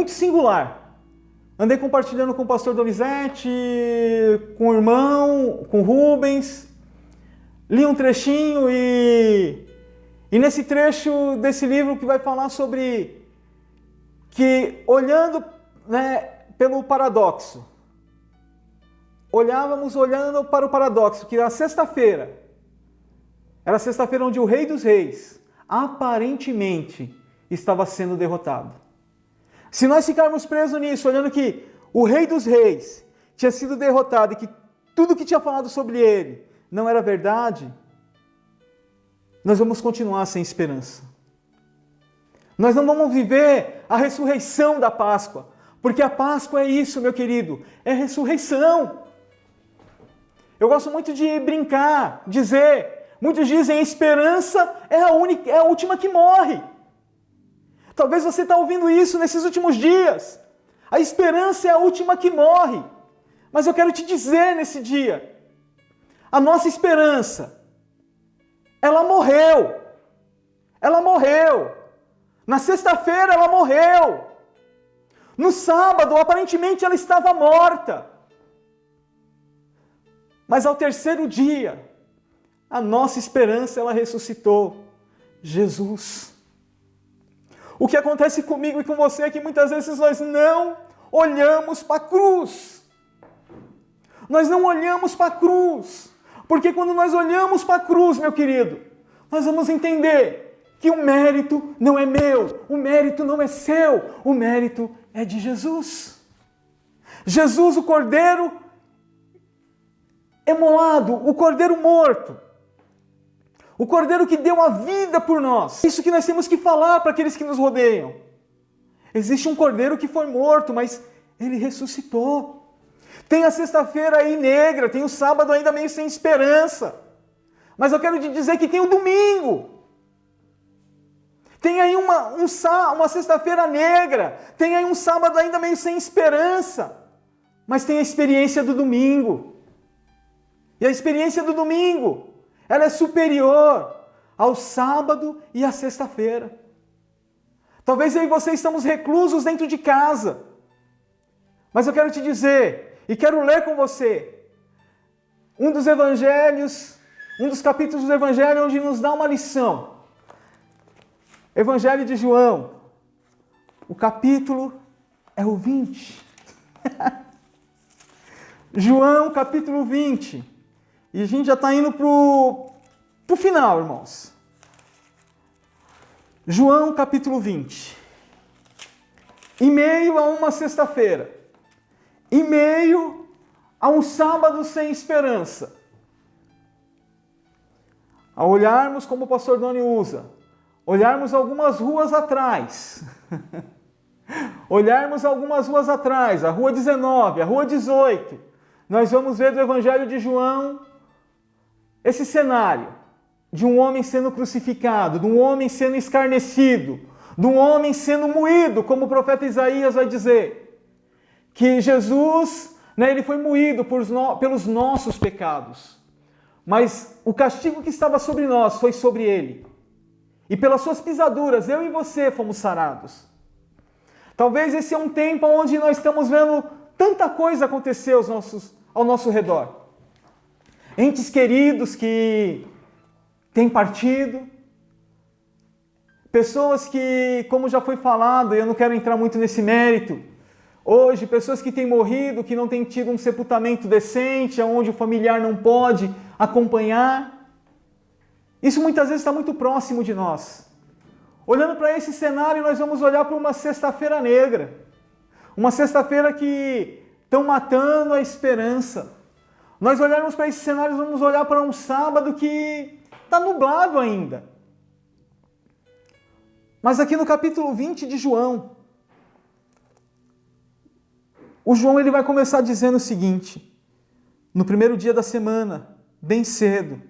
singular. Andei compartilhando com o pastor Donizete, com o irmão, com o Rubens, li um trechinho e nesse trecho desse livro que vai falar sobre que, olhando pelo paradoxo, olhando para o paradoxo, que a sexta-feira era a sexta-feira onde o Rei dos Reis aparentemente estava sendo derrotado. Se nós ficarmos presos nisso, olhando que o Rei dos Reis, tinha sido derrotado e que tudo que tinha falado sobre ele não era verdade, nós vamos continuar sem esperança. Nós não vamos viver a ressurreição da Páscoa, porque a Páscoa é isso, meu querido, é ressurreição. Eu gosto muito de brincar, muitos dizem, a esperança é a última que morre. Talvez você está ouvindo isso nesses últimos dias. A esperança é a última que morre. Mas eu quero te dizer nesse dia, a nossa esperança, ela morreu. Ela morreu. Na sexta-feira ela morreu. No sábado, aparentemente, ela estava morta. Mas ao terceiro dia, a nossa esperança, ela ressuscitou. Jesus. O que acontece comigo e com você é que muitas vezes nós não olhamos para a cruz. Nós não olhamos para a cruz. Porque quando nós olhamos para a cruz, meu querido, nós vamos entender que o mérito não é meu, o mérito não é seu, o mérito é de Jesus. Jesus, o Cordeiro emolado, o Cordeiro morto, o Cordeiro que deu a vida por nós. Isso que nós temos que falar para aqueles que nos rodeiam. Existe um Cordeiro que foi morto, mas ele ressuscitou. Tem a sexta-feira aí negra, tem o sábado ainda meio sem esperança. Mas eu quero te dizer que tem o domingo. Tem aí uma sexta-feira negra, tem aí um sábado ainda meio sem esperança. Mas tem a experiência do domingo. E a experiência do domingo, ela é superior ao sábado e à sexta-feira. Talvez eu e você estamos reclusos dentro de casa. Mas eu quero te dizer, e quero ler com você, um dos evangelhos, um dos capítulos do evangelho onde nos dá uma lição. Evangelho de João, o capítulo é o 20. João, capítulo 20. E a gente já está indo para o final, irmãos. João, capítulo 20. Em meio a uma sexta-feira, em meio a um sábado sem esperança, ao olharmos como o pastor Doni usa, olharmos algumas ruas atrás, a rua 19, a rua 18, nós vamos ver do Evangelho de João esse cenário de um homem sendo crucificado, de um homem sendo escarnecido, de um homem sendo moído, como o profeta Isaías vai dizer, que Jesus, ele foi moído pelos nossos pecados, mas o castigo que estava sobre nós foi sobre ele. E pelas suas pisaduras, eu e você fomos sarados. Talvez esse é um tempo onde nós estamos vendo tanta coisa acontecer ao nosso redor. Entes queridos que têm partido. Pessoas que, como já foi falado, eu não quero entrar muito nesse mérito, hoje, pessoas que têm morrido, que não têm tido um sepultamento decente, onde o familiar não pode acompanhar. Isso muitas vezes está muito próximo de nós. Olhando para esse cenário, nós vamos olhar para uma sexta-feira negra. Uma sexta-feira que estão matando a esperança. Nós olharmos para esse cenário, vamos olhar para um sábado que está nublado ainda. Mas aqui no capítulo 20 de João, o João ele vai começar dizendo o seguinte, no primeiro dia da semana, bem cedo,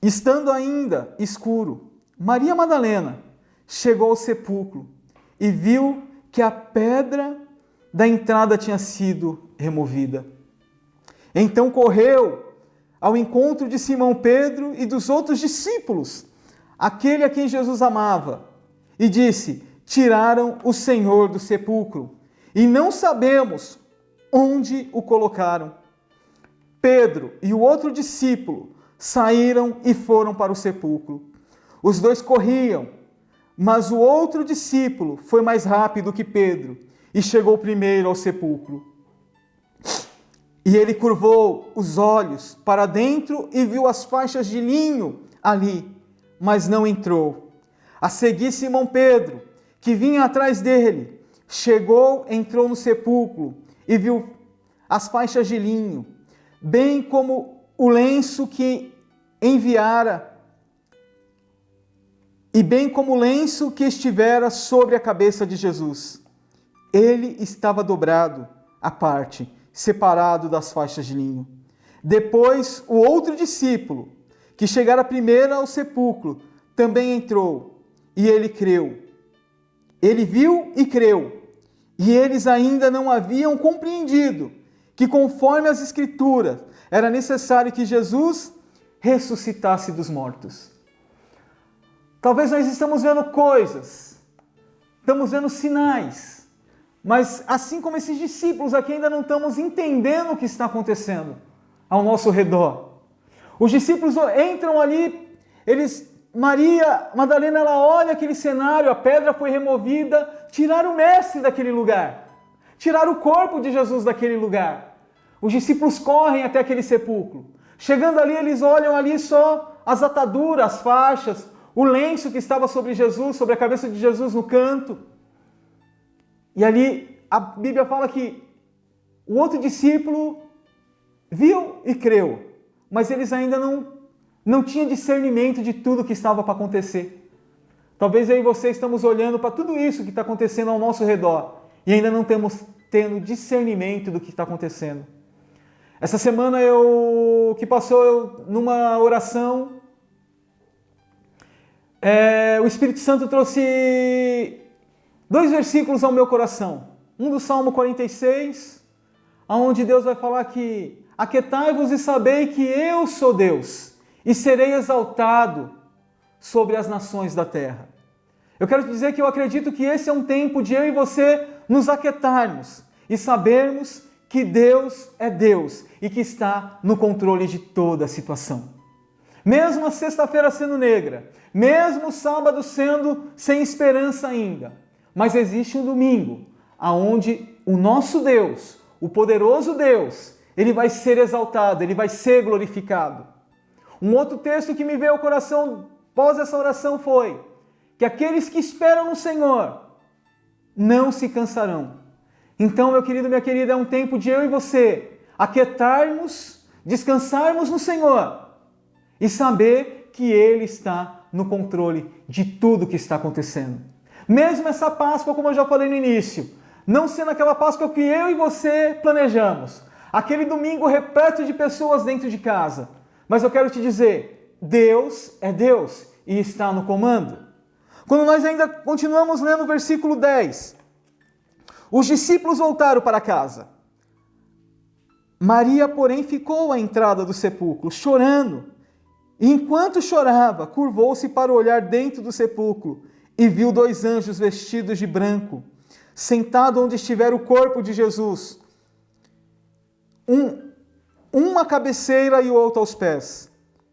estando ainda escuro, Maria Madalena chegou ao sepulcro e viu que a pedra da entrada tinha sido removida. Então correu ao encontro de Simão Pedro e dos outros discípulos, aquele a quem Jesus amava, e disse: tiraram o Senhor do sepulcro, e não sabemos onde o colocaram. Pedro e o outro discípulo saíram e foram para o sepulcro. Os dois corriam, mas o outro discípulo foi mais rápido que Pedro e chegou primeiro ao sepulcro. E ele curvou os olhos para dentro e viu as faixas de linho ali, mas não entrou. A seguir, Simão Pedro, que vinha atrás dele, chegou, entrou no sepulcro e viu as faixas de linho, bem como o lenço que enviara, e bem como o lenço que estivera sobre a cabeça de Jesus. Ele estava dobrado à parte, separado das faixas de linho. Depois, o outro discípulo, que chegara primeiro ao sepulcro, também entrou, e ele creu. Ele viu e creu, e eles ainda não haviam compreendido que, conforme as Escrituras, era necessário que Jesus ressuscitasse dos mortos. Talvez nós estamos vendo coisas, estamos vendo sinais, mas assim como esses discípulos aqui ainda não estamos entendendo o que está acontecendo ao nosso redor. Os discípulos entram ali, Maria Madalena, ela olha aquele cenário, a pedra foi removida, tiraram o mestre daquele lugar, tiraram o corpo de Jesus daquele lugar. Os discípulos correm até aquele sepulcro. Chegando ali, eles olham ali só as ataduras, as faixas, o lenço que estava sobre Jesus, sobre a cabeça de Jesus no canto. E ali a Bíblia fala que o outro discípulo viu e creu, mas eles ainda não tinham discernimento de tudo que estava para acontecer. Talvez eu e você estamos olhando para tudo isso que está acontecendo ao nosso redor e ainda não estamos tendo discernimento do que está acontecendo. Essa semana que passou numa oração, o Espírito Santo trouxe 2 versículos ao meu coração. Um do Salmo 46, onde Deus vai falar que aquietai-vos e sabei que eu sou Deus e serei exaltado sobre as nações da terra. Eu quero te dizer que eu acredito que esse é um tempo de eu e você nos aquietarmos e sabermos que Deus é Deus e que está no controle de toda a situação. Mesmo a sexta-feira sendo negra, mesmo o sábado sendo sem esperança ainda, mas existe um domingo aonde o nosso Deus, o poderoso Deus, ele vai ser exaltado, ele vai ser glorificado. Um outro texto que me veio ao coração após essa oração foi que aqueles que esperam no Senhor não se cansarão. Então, meu querido, minha querida, é um tempo de eu e você aquietarmos, descansarmos no Senhor e saber que Ele está no controle de tudo que está acontecendo. Mesmo essa Páscoa, como eu já falei no início, não sendo aquela Páscoa que eu e você planejamos, aquele domingo repleto de pessoas dentro de casa, mas eu quero te dizer, Deus é Deus e está no comando. Quando nós ainda continuamos lendo o versículo 10, os discípulos voltaram para casa. Maria, porém, ficou à entrada do sepulcro, chorando. E enquanto chorava, curvou-se para olhar dentro do sepulcro e viu 2 anjos vestidos de branco, sentados onde estivera o corpo de Jesus. Uma à cabeceira e o outro aos pés.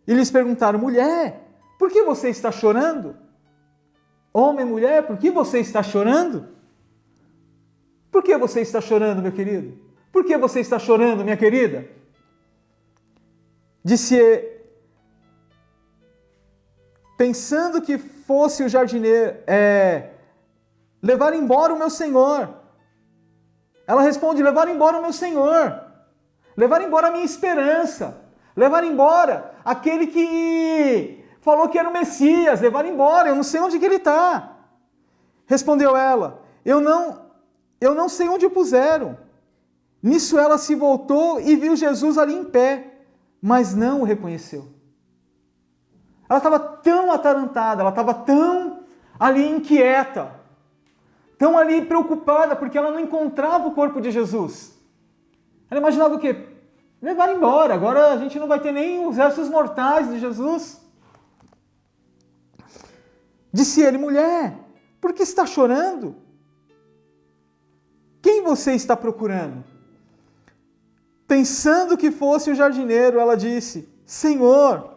E lhes perguntaram: mulher, por que você está chorando? Homem, mulher, por que você está chorando? Por que você está chorando, meu querido? Por que você está chorando, minha querida? Disse, pensando que fosse o jardineiro, levar embora o meu Senhor. Ela responde: levar embora o meu Senhor. Levar embora a minha esperança. Levar embora aquele que falou que era o Messias. Levar embora, eu não sei onde que ele está. Respondeu ela: eu não sei onde o puseram. Nisso ela se voltou e viu Jesus ali em pé, mas não o reconheceu. Ela estava tão atarantada, ela estava tão ali inquieta, tão ali preocupada, porque ela não encontrava o corpo de Jesus. Ela imaginava o quê? Levar embora, agora a gente não vai ter nem os restos mortais de Jesus. Disse ele: mulher, por que está chorando? Quem você está procurando? Pensando que fosse o jardineiro, ela disse: Senhor,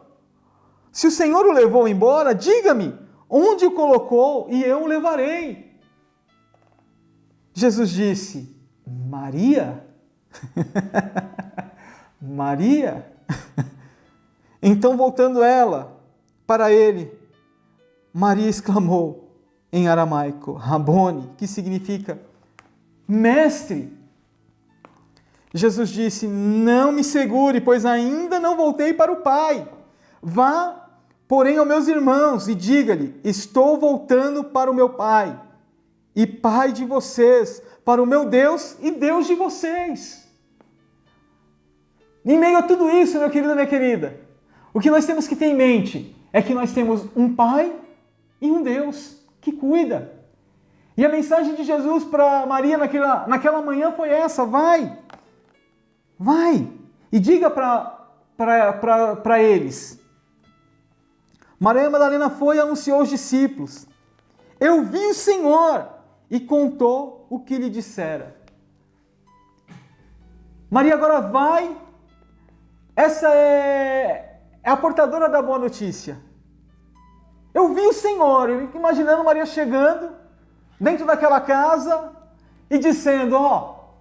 se o Senhor o levou embora, diga-me onde o colocou e eu o levarei. Jesus disse: Maria? Maria? Então, voltando ela para ele, Maria exclamou em aramaico, Rabone, que significa mestre. Jesus disse: não me segure, pois ainda não voltei para o Pai. Vá, porém, aos meus irmãos e diga-lhe: estou voltando para o meu Pai e Pai de vocês, para o meu Deus e Deus de vocês. Em meio a tudo isso, meu querido e minha querida, o que nós temos que ter em mente é que nós temos um Pai e um Deus que cuida. E a mensagem de Jesus para Maria naquela manhã foi essa: vai e diga para eles. Maria Madalena foi e anunciou aos discípulos: eu vi o Senhor, e contou o que lhe dissera. Maria agora vai, essa é a portadora da boa notícia. Eu vi o Senhor, eu fico imaginando Maria chegando dentro daquela casa e dizendo: ó,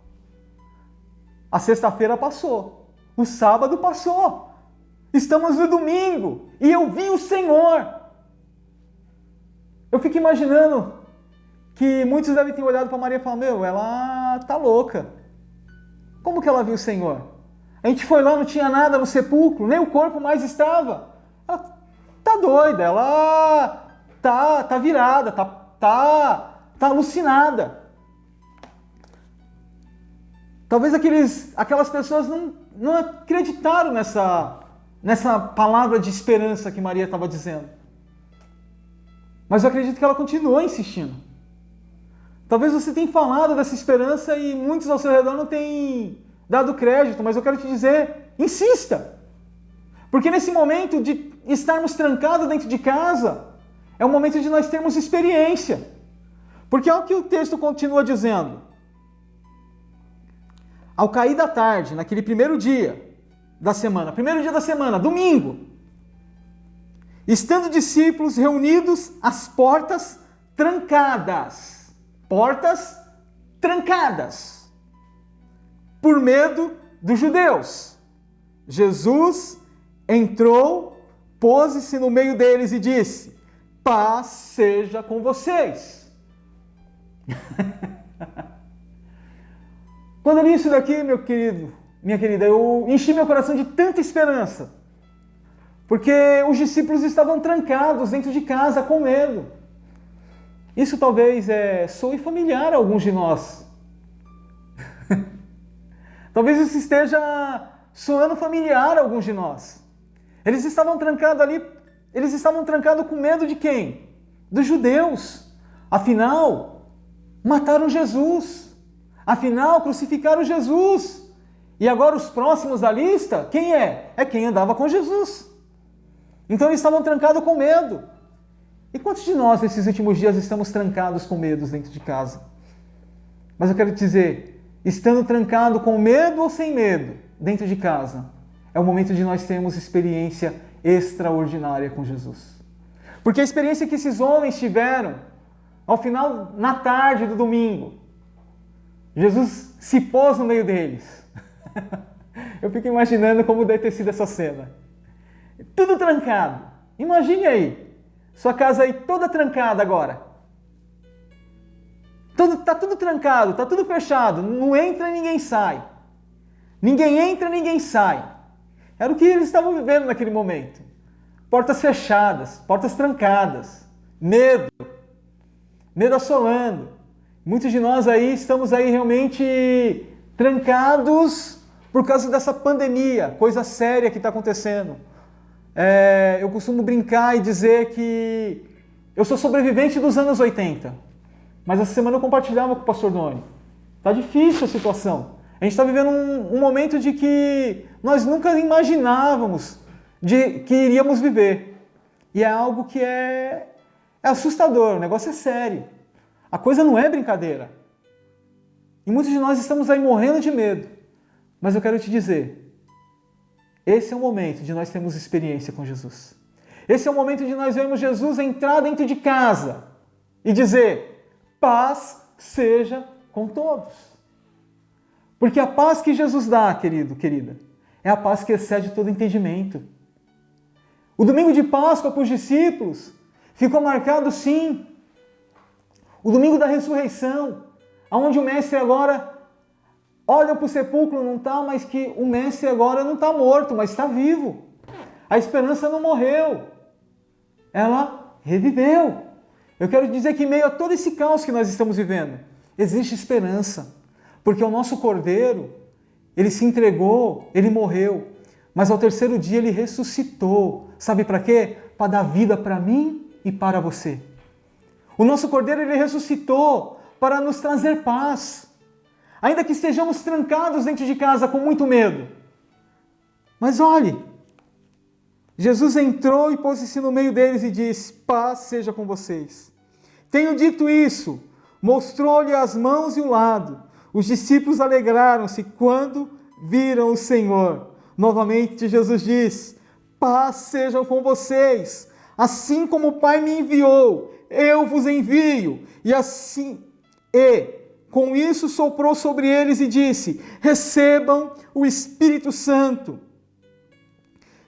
a sexta-feira passou, o sábado passou, estamos no domingo e eu vi o Senhor. Eu fico imaginando que muitos devem ter olhado para Maria e falado: meu, ela tá louca. Como que ela viu o Senhor? A gente foi lá, não tinha nada no sepulcro, nem o corpo mais estava. Ela tá doida, ela tá virada, tá alucinada. Talvez aquelas pessoas não acreditaram nessa palavra de esperança que Maria estava dizendo. Mas eu acredito que ela continuou insistindo. Talvez você tenha falado dessa esperança e muitos ao seu redor não tenham dado crédito, mas eu quero te dizer, insista. Porque nesse momento de estarmos trancados dentro de casa, é o momento de nós termos experiência. Porque olha o que o texto continua dizendo. Ao cair da tarde, naquele primeiro dia da semana, domingo, estando discípulos reunidos, as portas trancadas, por medo dos judeus, Jesus entrou, pôs-se no meio deles e disse: paz seja com vocês. Quando eu li isso daqui, meu querido, minha querida, eu enchi meu coração de tanta esperança, porque os discípulos estavam trancados dentro de casa com medo. Isso talvez soe familiar a alguns de nós. Talvez isso esteja soando familiar a alguns de nós. Eles estavam trancados ali, eles estavam trancados com medo de quem? Dos judeus. Afinal, mataram Jesus. Afinal, crucificaram Jesus. E agora os próximos da lista, quem é? É quem andava com Jesus. Então eles estavam trancados com medo. E quantos de nós nesses últimos dias estamos trancados com medos dentro de casa? Mas eu quero te dizer, estando trancado com medo ou sem medo dentro de casa, é o momento de nós termos experiência extraordinária com Jesus. Porque a experiência que esses homens tiveram, ao final, na tarde do domingo, Jesus se pôs no meio deles. Eu fico imaginando como deve ter sido essa cena. Tudo trancado. Imagine aí, sua casa aí toda trancada agora. Tá tudo trancado, tá tudo fechado. Não entra e ninguém sai. Ninguém entra, ninguém sai. Era o que eles estavam vivendo naquele momento. Portas fechadas, portas trancadas. Medo assolando. Muitos de nós aí estamos aí realmente trancados por causa dessa pandemia, coisa séria que está acontecendo. Eu costumo brincar e dizer que eu sou sobrevivente dos anos 80. Mas essa semana eu compartilhava com o pastor Doni. Está difícil a situação. A gente está vivendo um momento de que nós nunca imaginávamos que iríamos viver. E é algo que é assustador, o negócio é sério. A coisa não é brincadeira. E muitos de nós estamos aí morrendo de medo. Mas eu quero te dizer, esse é o momento de nós termos experiência com Jesus. Esse é o momento de nós vermos Jesus entrar dentro de casa e dizer: paz seja com todos. Porque a paz que Jesus dá, querido, querida, é a paz que excede todo entendimento. O domingo de Páscoa para os discípulos ficou marcado, sim, o domingo da ressurreição, onde o Mestre agora olham para o sepulcro, não está, mas que o mestre agora não está morto, mas está vivo. A esperança não morreu, ela reviveu. Eu quero dizer que em meio a todo esse caos que nós estamos vivendo, existe esperança, porque o nosso Cordeiro, ele se entregou, ele morreu, mas ao terceiro dia ele ressuscitou. Sabe para quê? Para dar vida para mim e para você. O nosso Cordeiro, ele ressuscitou para nos trazer paz. Ainda que estejamos trancados dentro de casa com muito medo. Mas olhe, Jesus entrou e pôs-se no meio deles e disse: paz seja com vocês. Tenho dito isso, mostrou-lhe as mãos e o lado. Os discípulos alegraram-se quando viram o Senhor. Novamente Jesus diz: paz seja com vocês. Assim como o Pai me enviou, eu vos envio. Com isso soprou sobre eles e disse: recebam o Espírito Santo.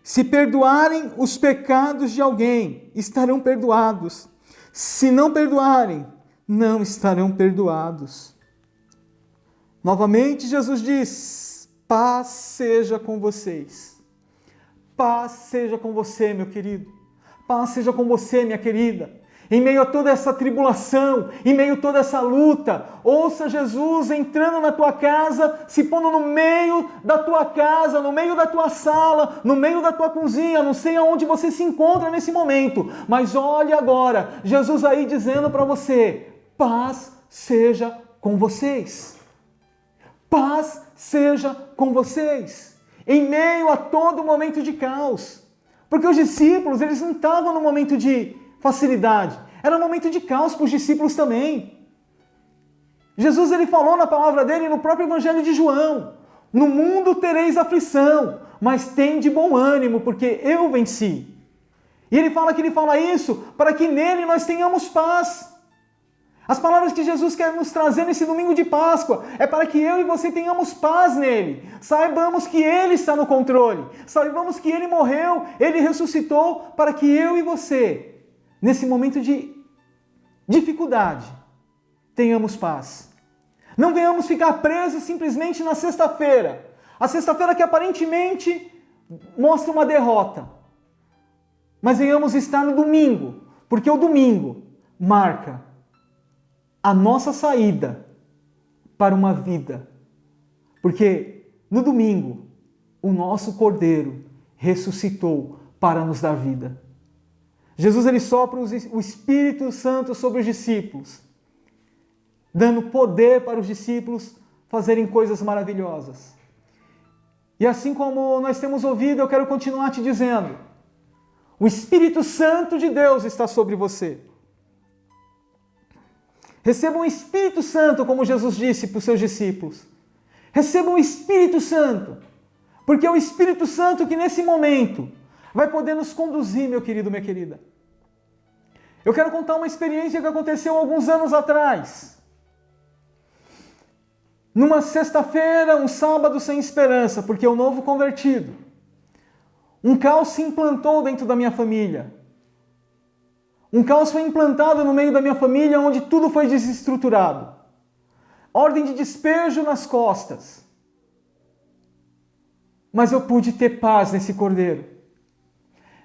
Se perdoarem os pecados de alguém, estarão perdoados. Se não perdoarem, não estarão perdoados. Novamente Jesus diz: paz seja com vocês. Paz seja com você, meu querido. Paz seja com você, minha querida. Em meio a toda essa tribulação, em meio a toda essa luta, ouça Jesus entrando na tua casa, se pondo no meio da tua casa, no meio da tua sala, no meio da tua cozinha, não sei aonde você se encontra nesse momento, mas olhe agora, Jesus aí dizendo para você: paz seja com vocês. Paz seja com vocês. Em meio a todo momento de caos. Porque os discípulos, eles não estavam no momento de facilidade. Era um momento de caos para os discípulos também. Jesus, ele falou na palavra dele, no próprio Evangelho de João: no mundo tereis aflição, mas tende bom ânimo, porque eu venci. E ele fala isso para que nele nós tenhamos paz. As palavras que Jesus quer nos trazer nesse domingo de Páscoa é para que eu e você tenhamos paz nele. Saibamos que ele está no controle. Saibamos que ele morreu, ele ressuscitou para que eu e você, nesse momento de dificuldade, tenhamos paz. Não venhamos ficar presos simplesmente na sexta-feira. A sexta-feira que aparentemente mostra uma derrota. Mas venhamos estar no domingo, porque o domingo marca a nossa saída para uma vida. Porque no domingo, o nosso Cordeiro ressuscitou para nos dar vida. Jesus, ele sopra o Espírito Santo sobre os discípulos, dando poder para os discípulos fazerem coisas maravilhosas. E assim como nós temos ouvido, eu quero continuar te dizendo: o Espírito Santo de Deus está sobre você. Recebam o Espírito Santo, como Jesus disse para os seus discípulos. Recebam o Espírito Santo, porque é o Espírito Santo que nesse momento vai poder nos conduzir, meu querido, minha querida. Eu quero contar uma experiência que aconteceu alguns anos atrás. Numa sexta-feira, um sábado sem esperança, porque eu novo convertido. Um caos se implantou dentro da minha família. Um caos foi implantado no meio da minha família, onde tudo foi desestruturado. Ordem de despejo nas costas. Mas eu pude ter paz nesse Cordeiro.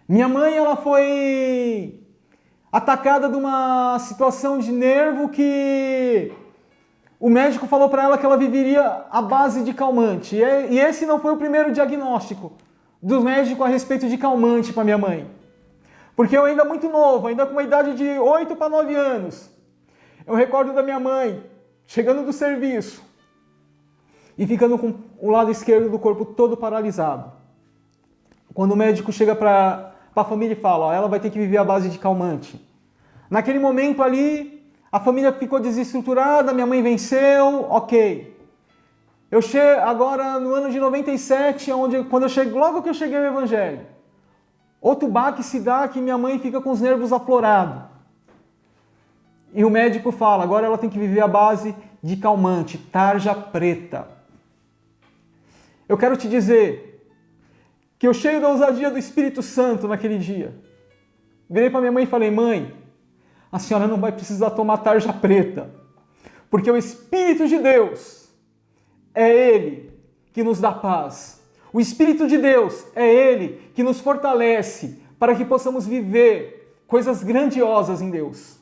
Minha mãe, ela foi atacada de uma situação de nervo que o médico falou para ela que ela viveria à base de calmante. E esse não foi o primeiro diagnóstico do médico a respeito de calmante para minha mãe. Porque eu ainda muito novo, ainda com uma idade de 8 para 9 anos, eu recordo da minha mãe chegando do serviço e ficando com o lado esquerdo do corpo todo paralisado. Quando o médico chega para a família e fala: ó, ela vai ter que viver à base de calmante. Naquele momento ali, a família ficou desestruturada, minha mãe venceu, ok. Eu chego agora no ano de 97, logo que eu cheguei ao Evangelho, outro baque se dá que minha mãe fica com os nervos aflorados. E o médico fala: agora ela tem que viver à base de calmante, tarja preta. Eu quero te dizer que eu, cheio da ousadia do Espírito Santo naquele dia, virei para minha mãe e falei: mãe, a senhora não vai precisar tomar tarja preta, porque o Espírito de Deus, é Ele que nos dá paz. O Espírito de Deus é Ele que nos fortalece para que possamos viver coisas grandiosas em Deus.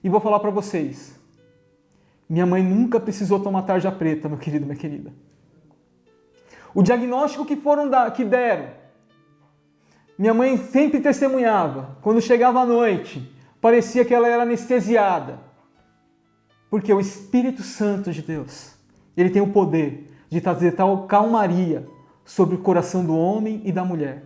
E vou falar para vocês, minha mãe nunca precisou tomar tarja preta, meu querido, minha querida. O diagnóstico que deram, minha mãe sempre testemunhava, quando chegava à noite, parecia que ela era anestesiada. Porque o Espírito Santo de Deus, ele tem o poder de trazer tal calmaria sobre o coração do homem e da mulher.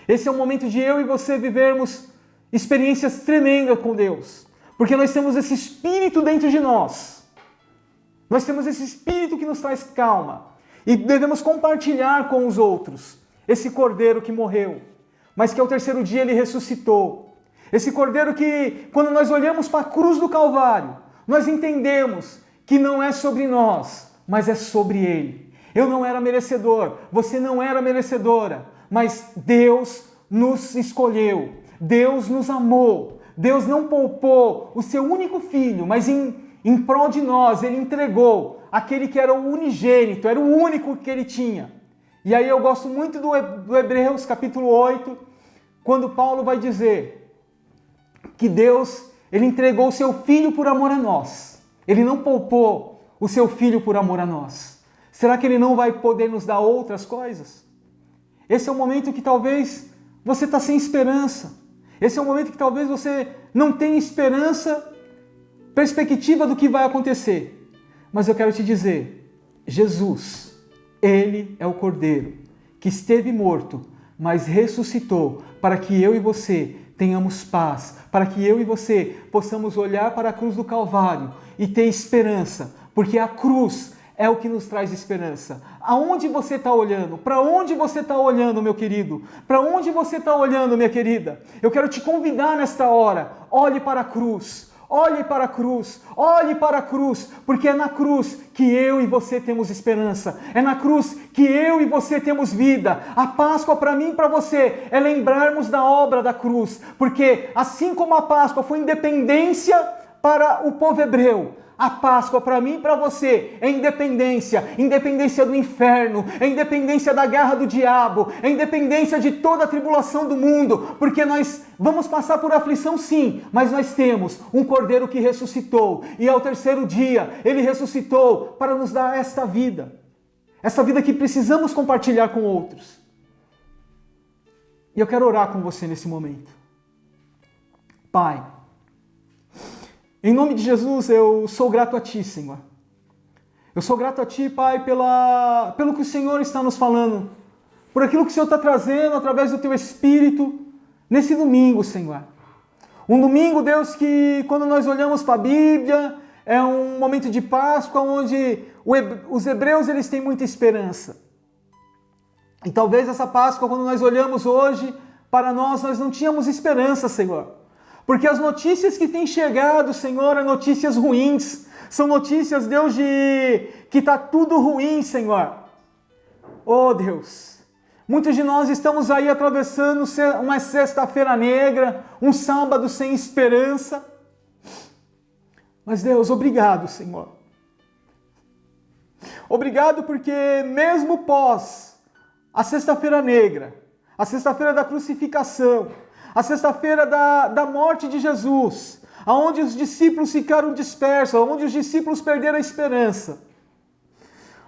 Esse é o momento de eu e você vivermos experiências tremendas com Deus, porque nós temos esse Espírito dentro de nós. Nós temos esse Espírito que nos traz calma e devemos compartilhar com os outros esse Cordeiro que morreu, mas que ao terceiro dia ele ressuscitou. Esse Cordeiro que, quando nós olhamos para a cruz do Calvário, nós entendemos que não é sobre nós, mas é sobre Ele. Eu não era merecedor, você não era merecedora, mas Deus nos escolheu, Deus nos amou, Deus não poupou o seu único filho, mas em prol de nós, Ele entregou aquele que era o unigênito, era o único que Ele tinha. E aí eu gosto muito do Hebreus capítulo 8, quando Paulo vai dizer que Deus, Ele entregou o seu Filho por amor a nós. Ele não poupou o seu Filho por amor a nós. Será que Ele não vai poder nos dar outras coisas? Esse é o momento que talvez você está sem esperança. Esse é o momento que talvez você não tenha esperança, perspectiva do que vai acontecer. Mas eu quero te dizer, Jesus, Ele é o Cordeiro que esteve morto, mas ressuscitou para que eu e você tenhamos paz, para que eu e você possamos olhar para a cruz do Calvário e ter esperança, porque a cruz é o que nos traz esperança. Aonde você está olhando? Para onde você está olhando, meu querido? Para onde você está olhando, minha querida? Eu quero te convidar nesta hora, olhe para a cruz. Olhe para a cruz, olhe para a cruz, porque é na cruz que eu e você temos esperança, é na cruz que eu e você temos vida. A Páscoa para mim e para você é lembrarmos da obra da cruz, porque assim como a Páscoa foi independência para o povo hebreu, a Páscoa para mim e para você é independência, independência do inferno, é independência da guerra do diabo, é independência de toda a tribulação do mundo, porque nós vamos passar por aflição sim, mas nós temos um Cordeiro que ressuscitou, e ao terceiro dia ele ressuscitou para nos dar esta vida que precisamos compartilhar com outros. E eu quero orar com você nesse momento. Pai, em nome de Jesus, eu sou grato a Ti, Senhor. Eu sou grato a Ti, Pai, pelo que o Senhor está nos falando, por aquilo que o Senhor está trazendo através do Teu Espírito nesse domingo, Senhor. Um domingo, Deus, que quando nós olhamos para a Bíblia, é um momento de Páscoa onde os hebreus eles têm muita esperança. E talvez essa Páscoa, quando nós olhamos hoje, para nós não tínhamos esperança, Senhor. Porque as notícias que têm chegado, Senhor, são notícias ruins. São notícias, Deus, que está tudo ruim, Senhor. Oh, Deus. Muitos de nós estamos aí atravessando uma sexta-feira negra, um sábado sem esperança. Mas, Deus, obrigado, Senhor. Obrigado porque mesmo pós a sexta-feira negra, a sexta-feira da crucificação, a sexta-feira da morte de Jesus, onde os discípulos ficaram dispersos, onde os discípulos perderam a esperança.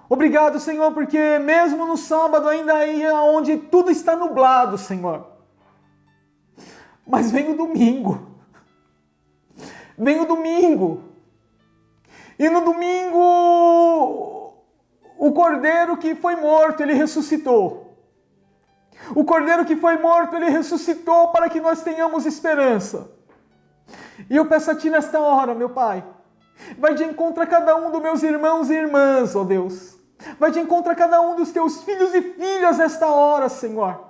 Obrigado, Senhor, porque mesmo no sábado, ainda aí onde tudo está nublado, Senhor. Mas vem o domingo. Vem o domingo. E no domingo, o Cordeiro que foi morto, ele ressuscitou. O Cordeiro que foi morto, ele ressuscitou para que nós tenhamos esperança. E eu peço a Ti nesta hora, meu Pai, vai de encontro a cada um dos meus irmãos e irmãs, ó Deus. Vai de encontro a cada um dos Teus filhos e filhas nesta hora, Senhor.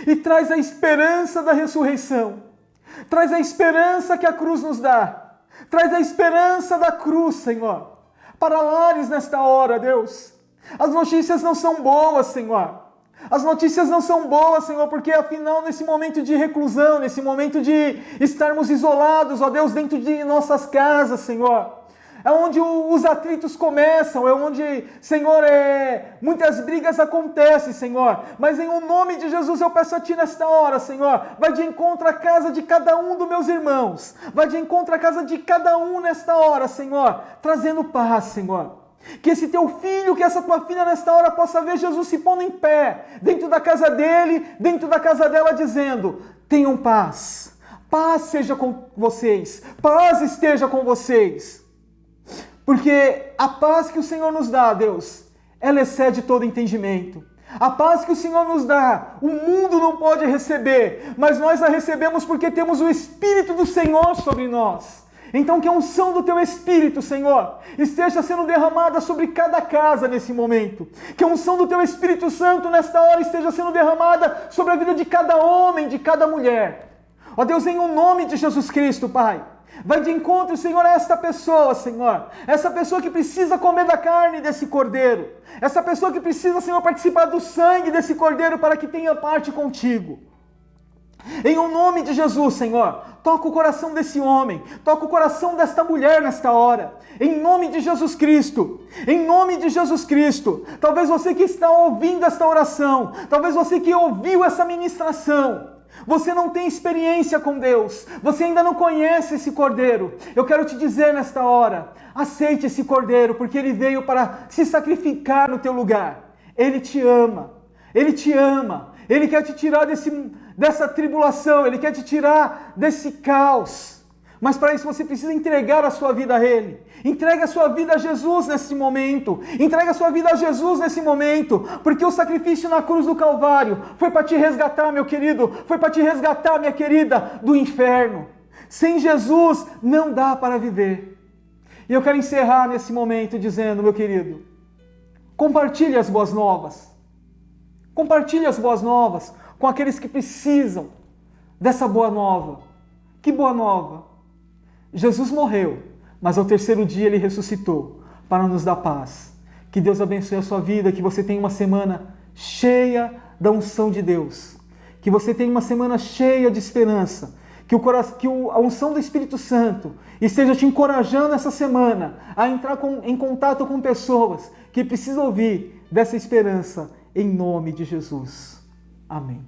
E traz a esperança da ressurreição. Traz a esperança que a cruz nos dá. Traz a esperança da cruz, Senhor. Para lares nesta hora, Deus. As notícias não são boas, Senhor. As notícias não são boas, Senhor, porque afinal nesse momento de reclusão, nesse momento de estarmos isolados, ó Deus, dentro de nossas casas, Senhor, é onde os atritos começam, é onde, Senhor, muitas brigas acontecem, Senhor. Mas em o nome de Jesus eu peço a Ti nesta hora, Senhor, vai de encontro à casa de cada um dos meus irmãos, vai de encontro à casa de cada um nesta hora, Senhor, trazendo paz, Senhor. Que esse Teu filho, que essa Tua filha nesta hora possa ver Jesus se pondo em pé, dentro da casa dele, dentro da casa dela, dizendo: tenham paz, paz seja com vocês, paz esteja com vocês. Porque a paz que o Senhor nos dá, Deus, ela excede todo entendimento. A paz que o Senhor nos dá, o mundo não pode receber, mas nós a recebemos porque temos o Espírito do Senhor sobre nós. Então que a unção do Teu Espírito, Senhor, esteja sendo derramada sobre cada casa nesse momento. Que a unção do Teu Espírito Santo nesta hora esteja sendo derramada sobre a vida de cada homem, de cada mulher. Ó Deus, em o nome de Jesus Cristo, Pai, vai de encontro, Senhor, a esta pessoa, Senhor. Essa pessoa que precisa comer da carne desse cordeiro. Essa pessoa que precisa, Senhor, participar do sangue desse cordeiro para que tenha parte contigo. Em o nome de Jesus, Senhor, toca o coração desse homem, toca o coração desta mulher nesta hora. Em nome de Jesus Cristo, em nome de Jesus Cristo. Talvez você que está ouvindo esta oração, talvez você que ouviu essa ministração, você não tem experiência com Deus, você ainda não conhece esse Cordeiro. Eu quero te dizer nesta hora, aceite esse Cordeiro, porque Ele veio para se sacrificar no teu lugar. Ele te ama, Ele te ama, Ele quer te tirar dessa tribulação, Ele quer te tirar desse caos. Mas para isso você precisa entregar a sua vida a Ele. Entregue a sua vida a Jesus nesse momento. Entregue a sua vida a Jesus nesse momento. Porque o sacrifício na cruz do Calvário foi para te resgatar, meu querido. Foi para te resgatar, minha querida, do inferno. Sem Jesus não dá para viver. E eu quero encerrar nesse momento dizendo, meu querido, compartilhe as boas novas. Compartilhe as boas novas com aqueles que precisam dessa boa nova. Que boa nova? Jesus morreu, mas ao terceiro dia Ele ressuscitou para nos dar paz. Que Deus abençoe a sua vida, que você tenha uma semana cheia da unção de Deus. Que você tenha uma semana cheia de esperança. Que a unção do Espírito Santo esteja te encorajando essa semana a entrar em contato com pessoas que precisam ouvir dessa esperança em nome de Jesus. Amém.